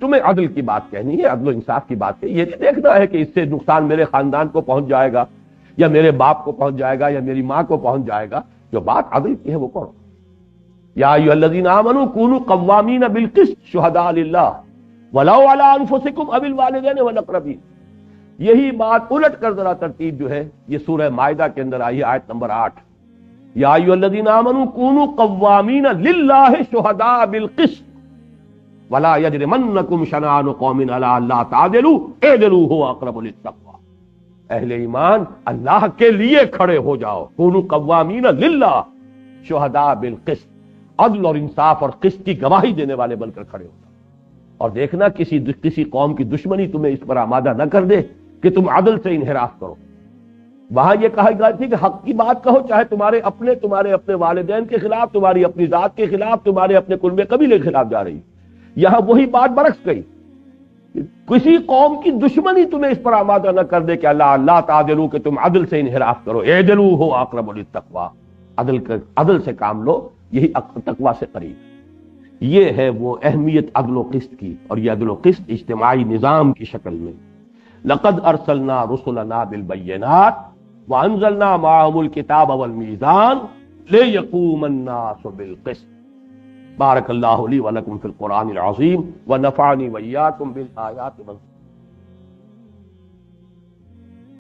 تمہیں عدل کی بات کہنی ہے، عدل و انصاف کی بات ہے، یہ نہیں دیکھنا ہے کہ اس سے نقصان میرے خاندان کو پہنچ جائے گا یا میرے باپ کو پہنچ جائے گا یا میری ماں کو پہنچ جائے گا. جو بات عدل کی ہے وہ کرو. یا ایھا الذین آمنوا کونوا قوامین بالقسط شہداء للہ ولو علی انفسکم او الوالدین والاقربین. یہی بات الٹ کر ذرا ترتیب جو ہے یہ سورہ مائدہ کے اندر آئی ہے، آیت نمبر 8. یا ایھا الذین آمنوا کونوا قوامین للہ شہداء بالقسط ولا یجرمنکم شنآن قوم علی الا تعدلوا اعدلوا هو اقرب للتقوی. اہل ایمان اللہ کے لیے کھڑے ہو جاؤ. کونوا قوامین للہ شہداء بالقسط، عدل اور انصاف اور قسط کی گواہی دینے والے بن کر کھڑے ہو جاؤ. اور دیکھنا کسی قوم کی دشمنی تمہیں اس پر آمادہ نہ کر دے کہ تم عدل سے انحراف کرو. وہاں یہ کہا گیا تھی کہ حق کی بات کہو، چاہے تمہارے اپنے والدین کے خلاف، تمہاری اپنی ذات کے خلاف، تمہارے اپنے کلب قبیلے کے خلاف جا رہی. یہاں وہی بات برعکس گئی، کسی قوم کی دشمنی تمہیں اس پر آمادہ نہ کر دے کہ اللہ تعدلوا کہ تم عدل سے انحراف کرو. اعدلوا هو اقرب للتقوی، عدل سے کام لو، یہی تقوی سے قریب. یہ ہے وہ اہمیت عدل و قسط کی، اور یہ عدل و قسط اجتماعی نظام کی شکل میں. لقد ارسلنا رسلنا بالبینات وانزلنا معهم الکتاب والمیزان لیقوم الناس بالقسط. بارک اللہ لی ولکم فی القرآن العظیم ونفعنی وإیاکم بالآیات